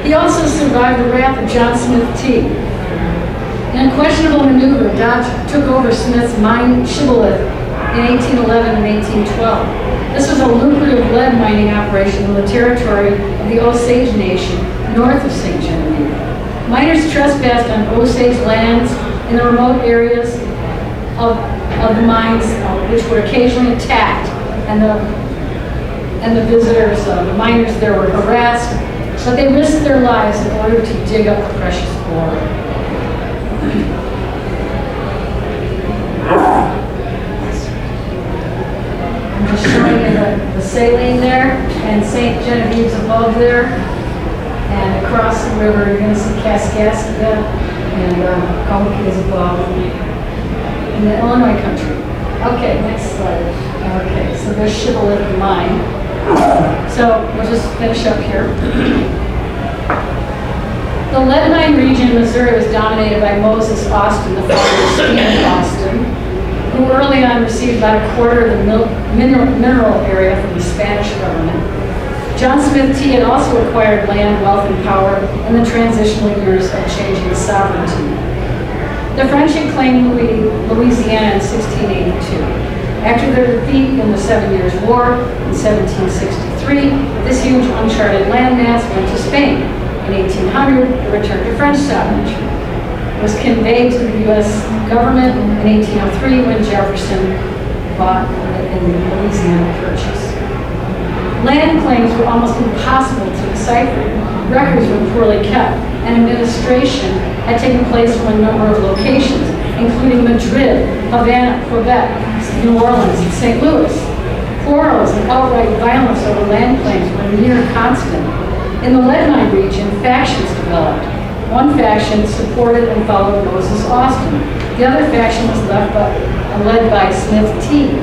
He also survived the wrath of John Smith T. In a questionable maneuver, Dodge took over Smith's mine Shibboleth in 1811 and 1812. This was a lucrative lead mining operation in the territory of the Osage Nation north of St. Genevieve. Miners trespassed on Osage lands in the remote areas of the mines, which were occasionally attacked, and the visitors, the miners there were harassed, but they risked their lives in order to dig up the precious ore. I'm just showing you the saline there, and St. Genevieve's above there, and across the river you're going to see Kaskaskia, and Comic is above in the Illinois country. Okay, next slide. Okay, so there's Shibboleth Mine. So we'll just finish up here. The lead mine region in Missouri was dominated by Moses Austin, the father of Stephen Austin, who early on received about a quarter of the mineral area from the Spanish government. John Smith T. had also acquired land, wealth, and power in the transitional years of changing sovereignty. The French had claimed Louisiana in 1682. After their defeat in the 7 Years' War in 1763, this huge uncharted landmass went to Spain. In 1800, it returned to French sovereignty. It was conveyed to the U.S. government in 1803 when Jefferson bought in the Louisiana Purchase. Land claims were almost impossible to decipher. Records were poorly kept, and administration had taken place from a number of locations, including Madrid, Havana, Quebec, New Orleans, and St. Louis. Quarrels and outright violence over land claims were near constant. In the lead mine region, factions developed. One faction supported and followed Moses Austin. The other faction was led by Smith T.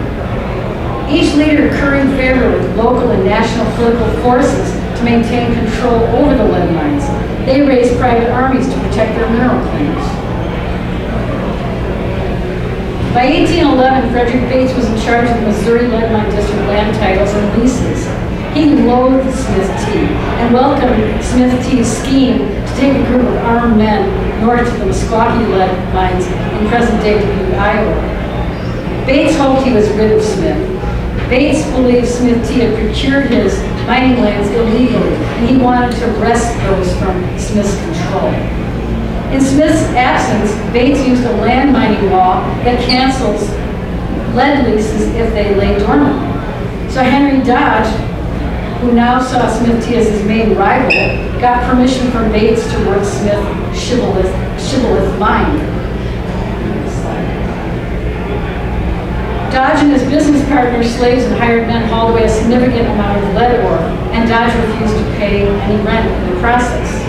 Each leader curried favor with local and national political forces to maintain control over the lead mines. They raised private armies to protect their mineral claims. By 1811, Frederick Bates was in charge of the Missouri Lead Mine District land titles and leases. He loathed Smith T. and welcomed Smith T.'s scheme to take a group of armed men north to the Meskwaki lead mines in present-day Dubuque, Iowa. Bates hoped he was rid of Smith. Bates believed Smith T. had procured his mining lands illegally, and he wanted to wrest those from Smith's control. In Smith's absence, Bates used a land mining law that cancels lead leases if they lay dormant. So Henry Dodge, who now saw Smith T. as his main rival, got permission from Bates to work Smith's Shibboleth mine. Dodge and his business partners, slaves, and hired men hauled away a significant amount of lead ore, and Dodge refused to pay any rent in the process.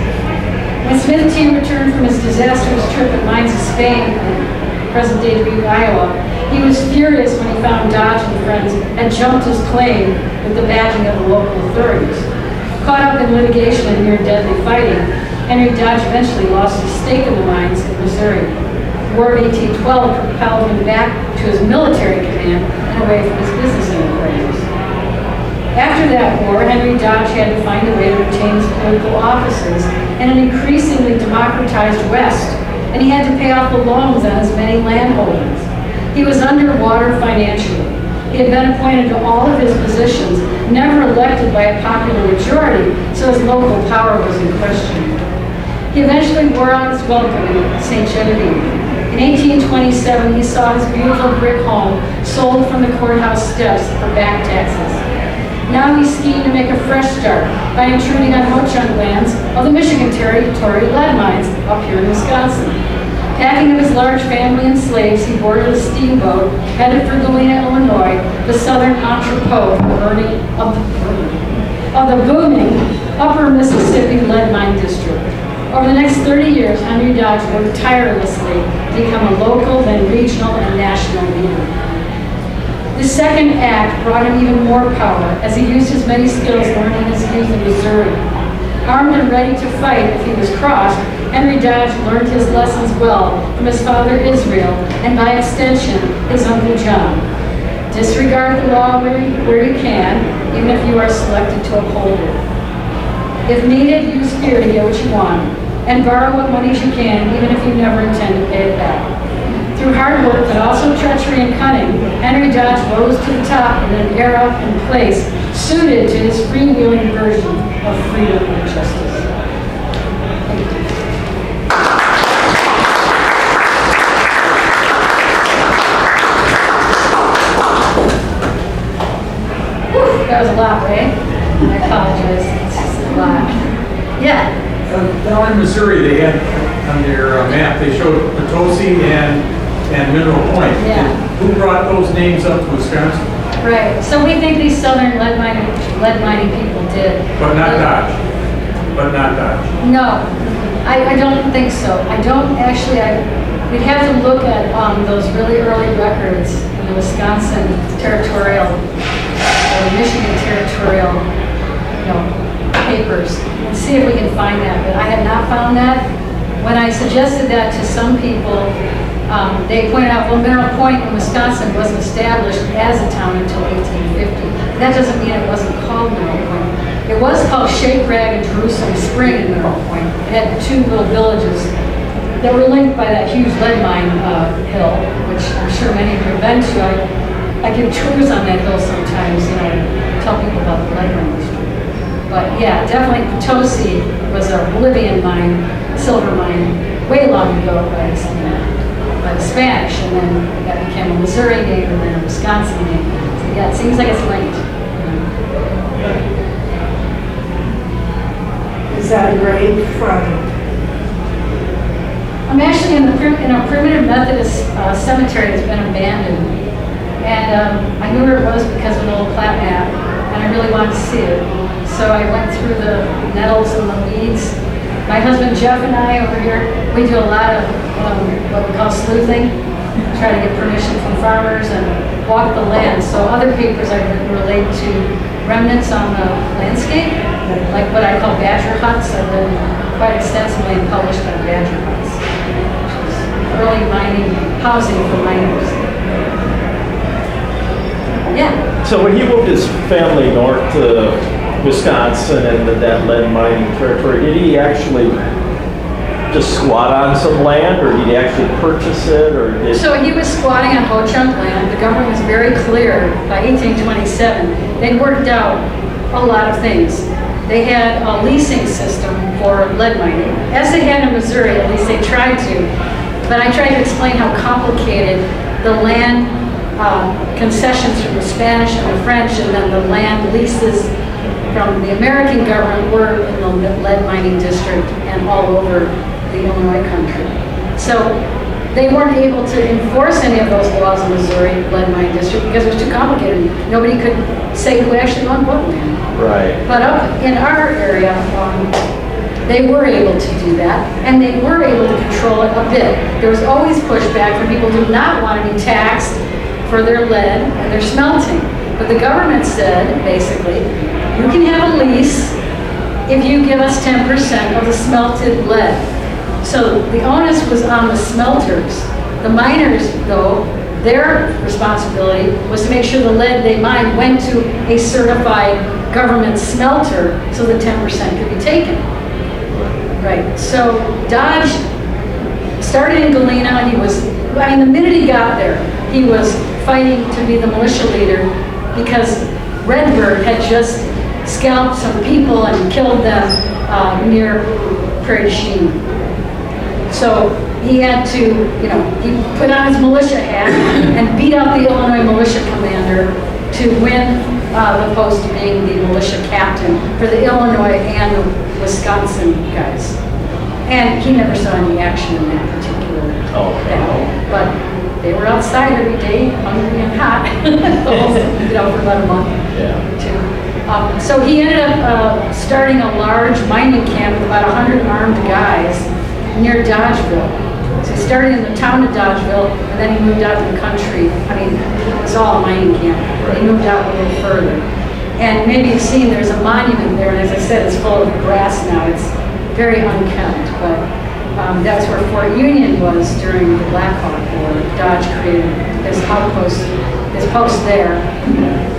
When Smith T. returned from his disastrous trip at mines of Spain in present-day Dubuque, Iowa, he was furious when he found Dodge and friends had jumped his claim with the backing of the local authorities. Caught up in litigation and near-deadly fighting, Henry Dodge eventually lost his stake in the mines in Missouri. The War of 1812 propelled him back to his military command and away from his business enterprises. After that war, Henry Dodge had to find a way to retain his political offices in an increasingly democratized West, and he had to pay off the loans on his many landholdings. He was underwater financially. He had been appointed to all of his positions, never elected by a popular majority, so his local power was in question. He eventually wore out his welcome in St. Genevieve. In 1827, he saw his beautiful brick home sold from the courthouse steps for back taxes. Now he schemed to make a fresh start by intruding on ho-chunk lands of the Michigan Territory lead mines up here in Wisconsin. Packing up his large family and slaves, he boarded a steamboat, headed for Galena, Illinois, the southern entrepot of the booming upper Mississippi lead mine district. Over the next 30 years, Henry Dodge worked tirelessly to become a local, then regional, and national leader. The second act brought him even more power as he used his many skills learned in his youth in Missouri. Armed and ready to fight if he was crossed, Henry Dodge learned his lessons well from his father Israel and by extension his uncle John. Disregard the law where you can, even if you are selected to uphold it. If needed, use fear to get what you want, and borrow what monies you can, even if you never intend to pay it back. Through hard work, but also treachery and cunning, Henry Dodge rose to the top in an era and place suited to his freewheeling version of freedom and justice. Thank you. Whew, that was a lot, Ray. I apologize. It's just a lot. Yeah. Down in Missouri, they had on their map, they showed Potosi and Mineral Point. Yeah. Who brought those names up to Wisconsin? Right. So we think these southern lead mining people did. But not Dodge. But not Dodge. No, I don't think so. I don't actually, we'd have to look at those really early records in the Wisconsin territorial or Michigan territorial, papers and see if we can find that. But I have not found that. When I suggested that to some people, they pointed out, well, Mineral Point in Wisconsin wasn't established as a town until 1850. That doesn't mean it wasn't called Mineral Point. It was called Shake Rag and Jerusalem Spring in Mineral Point. It had two little villages that were linked by that huge lead mine hill, which I'm sure many of you have been to. I give tours on that hill sometimes, tell people about the lead mine district. But yeah, definitely Potosi was a Bolivian mine, silver mine, way long ago by the Spanish, and then that became a Missouri name and then a Wisconsin name. So yeah, it seems like it's linked. Is that a grave from? I'm actually in a primitive Methodist cemetery that's been abandoned. And I knew where it was because of an old plat map, and I really wanted to see it. So I went through the nettles and the weeds. My husband Jeff and I over here, we do a lot of what we call sleuthing, try to get permission from farmers and walk the land. So other papers I've written relate to remnants on the landscape, like what I call badger huts. I've been quite extensively published on badger huts, which is early mining, housing for miners. Yeah. So when he moved his family north to Wisconsin and that lead mining territory, did he actually just squat on some land, or did he actually purchase it, or did? So he was squatting on Ho-Chunk land. The government was very clear by 1827. They'd worked out a lot of things. They had a leasing system for lead mining, as they had in Missouri. At least they tried to. But I tried to explain how complicated the land concessions from the Spanish and the French, and then the land leases from the American government were in the lead mining district and all over the Illinois country. So they weren't able to enforce any of those laws in Missouri, lead mining district, because it was too complicated. Nobody could say who actually owned what land. Right. But up in our area, they were able to do that, and they were able to control it a bit. There was always pushback from people who did not want to be taxed for their lead and their smelting. But the government said, basically, you can have a lease if you give us 10% of the smelted lead. So the onus was on the smelters. The miners, though, their responsibility was to make sure the lead they mined went to a certified government smelter so that 10% could be taken. Right. So Dodge started in Galena. The minute he got there, he was fighting to be the militia leader because Redbird had just scalped some people and killed them near Prairie du Chien. So he had to, he put on his militia hat and beat out the Illinois militia commander to win the post of being the militia captain for the Illinois and the Wisconsin guys. And he never saw any action in that particular battle. But they were outside every day, hungry and hot, for about a month or two. So he ended up starting a large mining camp with about 100 armed guys near Dodgeville. So he started in the town of Dodgeville, and then he moved out to the country. It was all a mining camp. Right. He moved out a little further. And maybe you've seen there's a monument there, and as I said, it's full of grass now. It's very unkempt, but that's where Fort Union was during the Black Hawk War. Dodge created his outpost, his post there.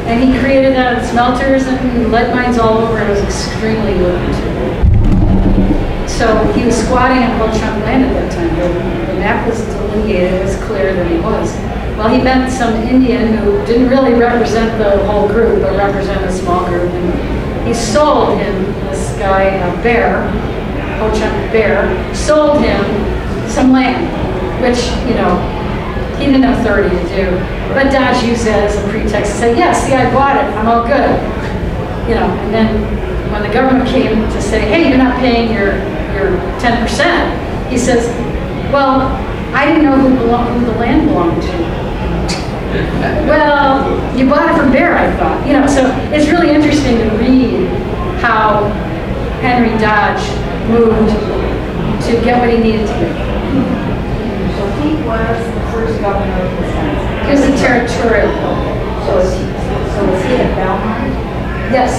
And he created smelters and lead mines all over, and it was extremely lucrative. So he was squatting on a whole chunk of land at that time. The map was delineated, it was clear that he was. Well, he met some Indian who didn't really represent the whole group, but represented a small group. And he sold him, this guy, a bear, Ho-Chunk Bear, sold him some land, which, you know, he didn't have authority to do. But Dodge used that as a pretext to say, yeah, see, I bought it, I'm all good. You know, and then when the government came to say, hey, you're not paying your 10%, he says, well, I didn't know who the land belonged to. Well, you bought it from Bear, I thought. You know, so it's really interesting to read how Henry Dodge moved to get what he needed to get. So he was the first governor of Wisconsin. He was a territorial. So was he at Belmont? Yes,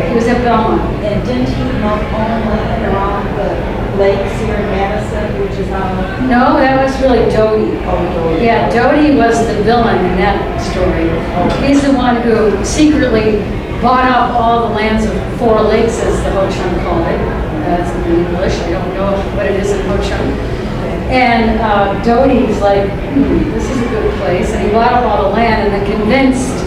he was at Belmont. And didn't he own land around the lakes here in Madison, which is on the... No, that was really Doty. Oh, Doty. Yeah, Doty was the villain in that story. He's the one who secretly bought up all the lands of Four Lakes, as the Ho-Chunk called it. That's in English. I don't know what it is in Ho-Chunk. And Doty's like, this is a good place. And he bought up all the land and then convinced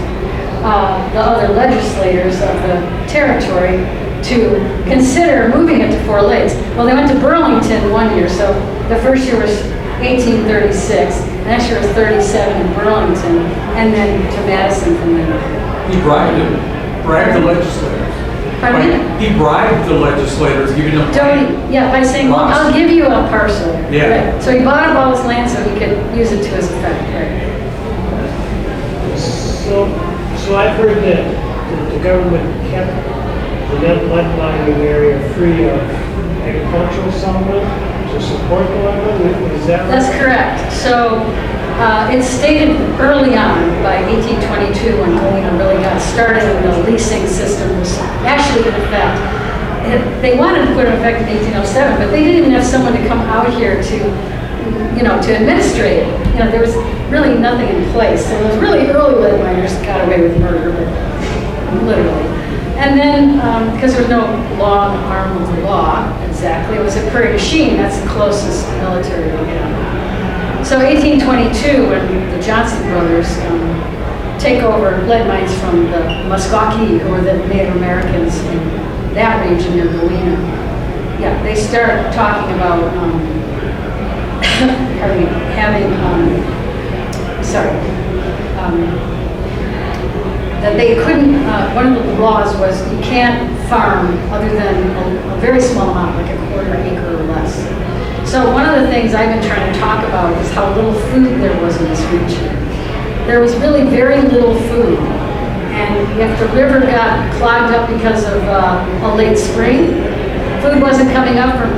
the other legislators of the territory to consider moving it to Four Lakes. Well, they went to Burlington one year, so the first year was 1836, the next year was 37 in Burlington, and then to Madison from there. He bribed the legislators. Pardon me? He bribed the legislators, giving them... Doty, yeah, by saying, well, I'll give you a parcel. Yeah. Right. So he bought up all his land so he could use it to his effect, right? So I've heard that the government kept the lead mining area free of agricultural settlement to support the lead. Is that right? That's correct. So it's stated early on, by 1822, when Galena really got started and the leasing system was actually in effect. They wanted to put it in effect in 1807, but they didn't even have someone to come out here to, you know, to administrate it. You know, there was really nothing in place. So those really early lead miners got away with murder, but literally. And then, because there was no long arm of the law, exactly, it was a Prairie du Chien, that's the closest military we had. So 1822, when the Johnson brothers take over lead mines from the Muskogee, who were the Native Americans in that region near Galena, yeah, they start talking about that they couldn't, one of the laws was you can't farm other than a very small amount, like a quarter acre or less. So one of the things I've been trying to talk about is how little food there was in this region. There was really very little food. And if the river got clogged up because of a late spring, food wasn't coming up from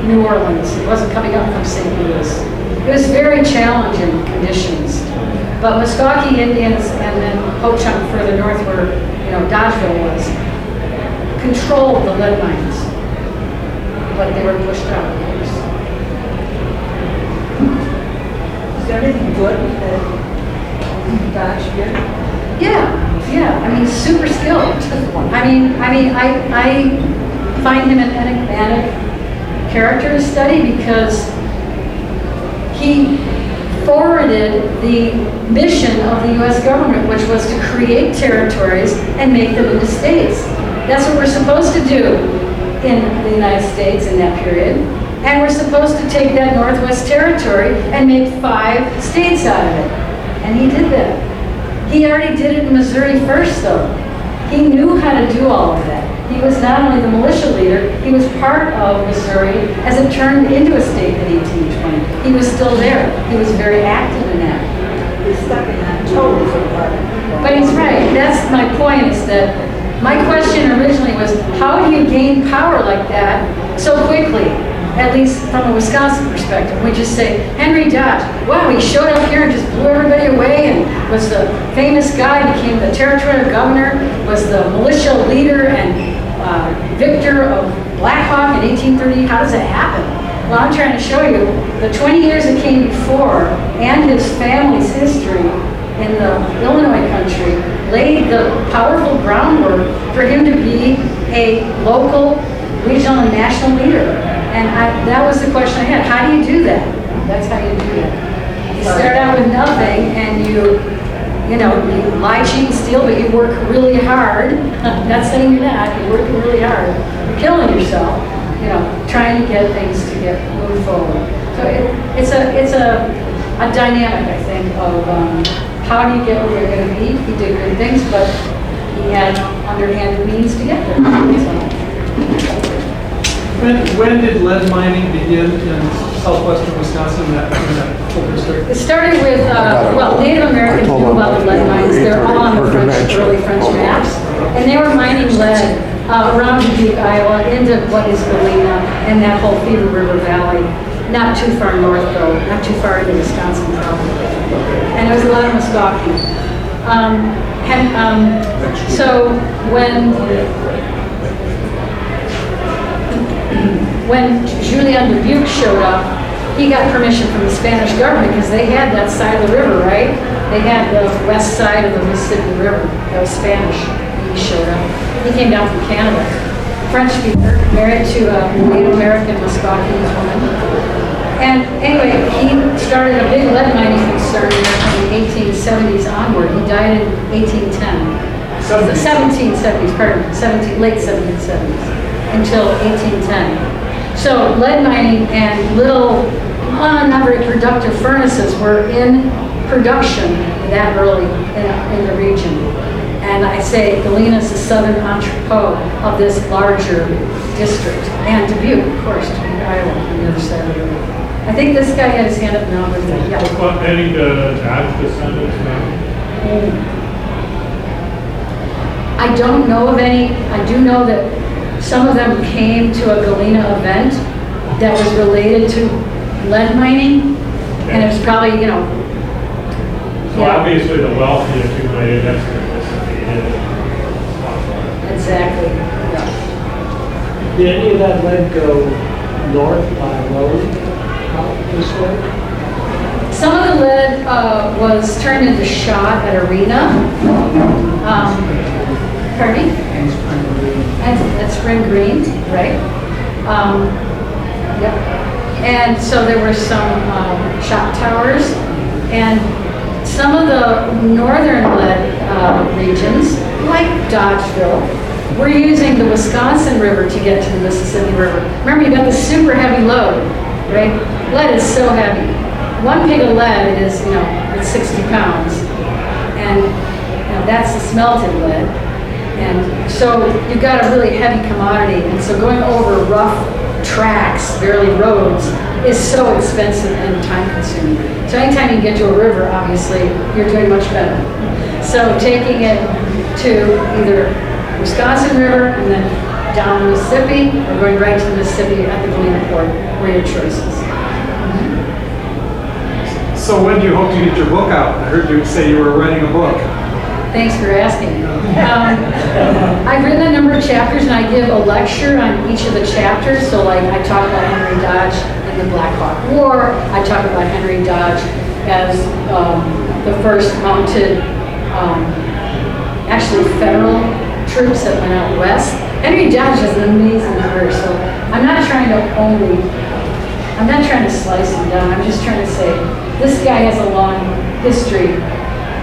New Orleans. It wasn't coming up from St. Louis. It was very challenging conditions. But Muskogee Indians and then Ho-Chunk further north where, you know, Dodgeville was, controlled the lead mines. But they were pushed out, of course. Is there anything good that Dodge did? Yeah. I mean, super skilled. I find him an enigmatic character to study because he forwarded the mission of the U.S. government, which was to create territories and make them into states. That's what we're supposed to do in the United States in that period. And we're supposed to take that Northwest Territory and make 5 states out of it. And he did that. He already did it in Missouri first, though. He knew how to do all of that. He was not only the militia leader, he was part of Missouri as it turned into a state in 1820. He was still there. He was very active in that. He's stuck in that toes of the... But he's right. That's my point, is that my question originally was, how do you gain power like that so quickly? At least from a Wisconsin perspective. We just say, Henry Dodge, wow, he showed up here and just blew everybody away and was the famous guy, became the territorial governor, was the militia leader and victor of Black Hawk in 1830. How does that happen? Well, I'm trying to show you the 20 years that came before and his family's history in the Illinois country laid the powerful groundwork for him to be a local regional and national leader. And that was the question I had. How do you do that? That's how you do that. You start out with nothing and you lie, cheat, and steal, but you work really hard. Not saying you're not, you're working really hard. You're killing yourself, trying to get things to move forward. So it's a dynamic, I think, of how do you get where you're going to be. He did good things, but he had underhanded means to get there. So. When did lead mining begin in southwestern Wisconsin, in that whole district? It started with, Native Americans knew about the lead mines. They're all on the early French maps. And they were mining lead around Dubuque, Iowa, into what is Galena and that whole Fever River Valley. Not too far north, though. Not too far into Wisconsin, probably. And there was a lot of Muskogee. So when Julien Dubuque showed up, he got permission from the Spanish government because they had that side of the river, right? They had the west side of the Mississippi River. That was Spanish. He showed up. He came down from Canada. French speaker, married to a Native American Muskogee woman. And anyway, he started a big lead mining concern from the 1870s onward. He died in 1810. The 1770s, pardon me, late 1770s until 1810. So lead mining and little, not very productive furnaces were in production that early in the region. And I say Galena is the southern entrepot of this larger district. And Dubuque, of course, Dubuque, Iowa, on the other side of the river. I think this guy had his hand up now. But yeah. What about any Dodge descendants now? I don't know of any. I do know that some of them came to a Galena event that was related to lead mining, and it was probably, So obviously the wealth he accumulated, that's going to dissipate. Exactly. Yeah. Did any of that lead go north by road out this way? Some of the lead was turned into shot at Arena. Pardon me? And Spring Green, right? Yep. And so there were some shot towers, and some of the northern lead regions, like Dodgeville, were using the Wisconsin River to get to the Mississippi River. Remember, you got the super heavy load, right? Lead is so heavy. One pig of lead is, it's 60 pounds, and that's the smelted lead. And so you've got a really heavy commodity, and so going over rough tracks, barely roads, is so expensive and time consuming. So anytime you get to a river, obviously, you're doing much better. So taking it to either Wisconsin River and then down the Mississippi, or going right to the Mississippi at the Galena Port, were your choices. So when do you hope to get your book out? I heard you say you were writing a book. Thanks for asking. I've written a number of chapters, and I give a lecture on each of the chapters. So like I talk about Henry Dodge and the Black Hawk War. I talk about Henry Dodge as the first mounted, actually federal troops that went out west. Henry Dodge has an amazing career, so I'm not trying to slice him down. I'm just trying to say this guy has a long history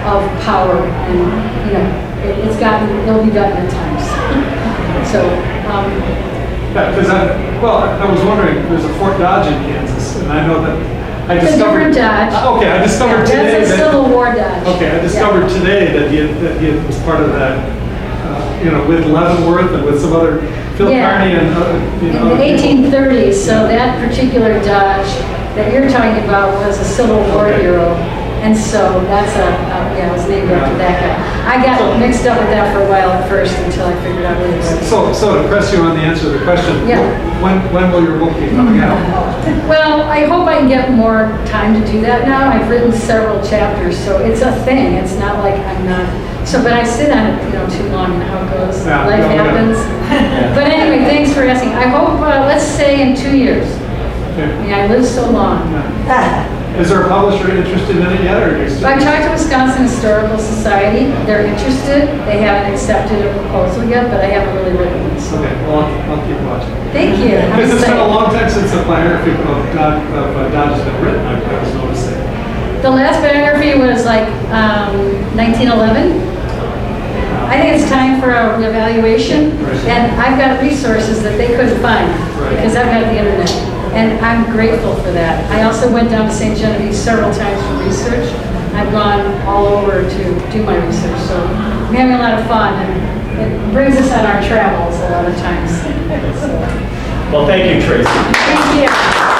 of power, and it'll be done at times. So, because I was wondering, there's a Fort Dodge in Kansas, and I know that I it's discovered. a different Dodge. Okay, I discovered today that's a Civil War Dodge. Okay, I discovered today that he was part of that, with Leavenworth and with some other Phil Kearney and in the 1830s. So that particular Dodge that you're talking about was a Civil War hero. And so that's it was named after that guy. I got mixed up with that for a while at first until I figured out what it was. So to press you on the answer to the question, when will your book be coming out? Well, I hope I can get more time to do that now. I've written several chapters, so it's a thing. It's not like I'm not. So, but I sit on it, too long, and how it goes. Life happens. But anyway, thanks for asking. I hope, let's say in 2 years. Okay. Yeah, I lived so long. Is our publisher interested in it yet, or is I talked to Wisconsin Historical Society. They're interested. They haven't accepted a proposal yet, but I haven't really written one. So. Okay, well, I'll keep watching. Thank you. I'm Because it's been a excited. long time since the biography of Dodge has been written, I was noticing. The last biography was like 1911. I think it's time for a reevaluation, and I've got resources that they couldn't find because I've got the internet, and I'm grateful for that. I also went down to St. Genevieve several times for research. I've gone all over to do my research, so I'm having a lot of fun, and it brings us on our travels a lot of times. Well, thank you, Tracy. Thank you.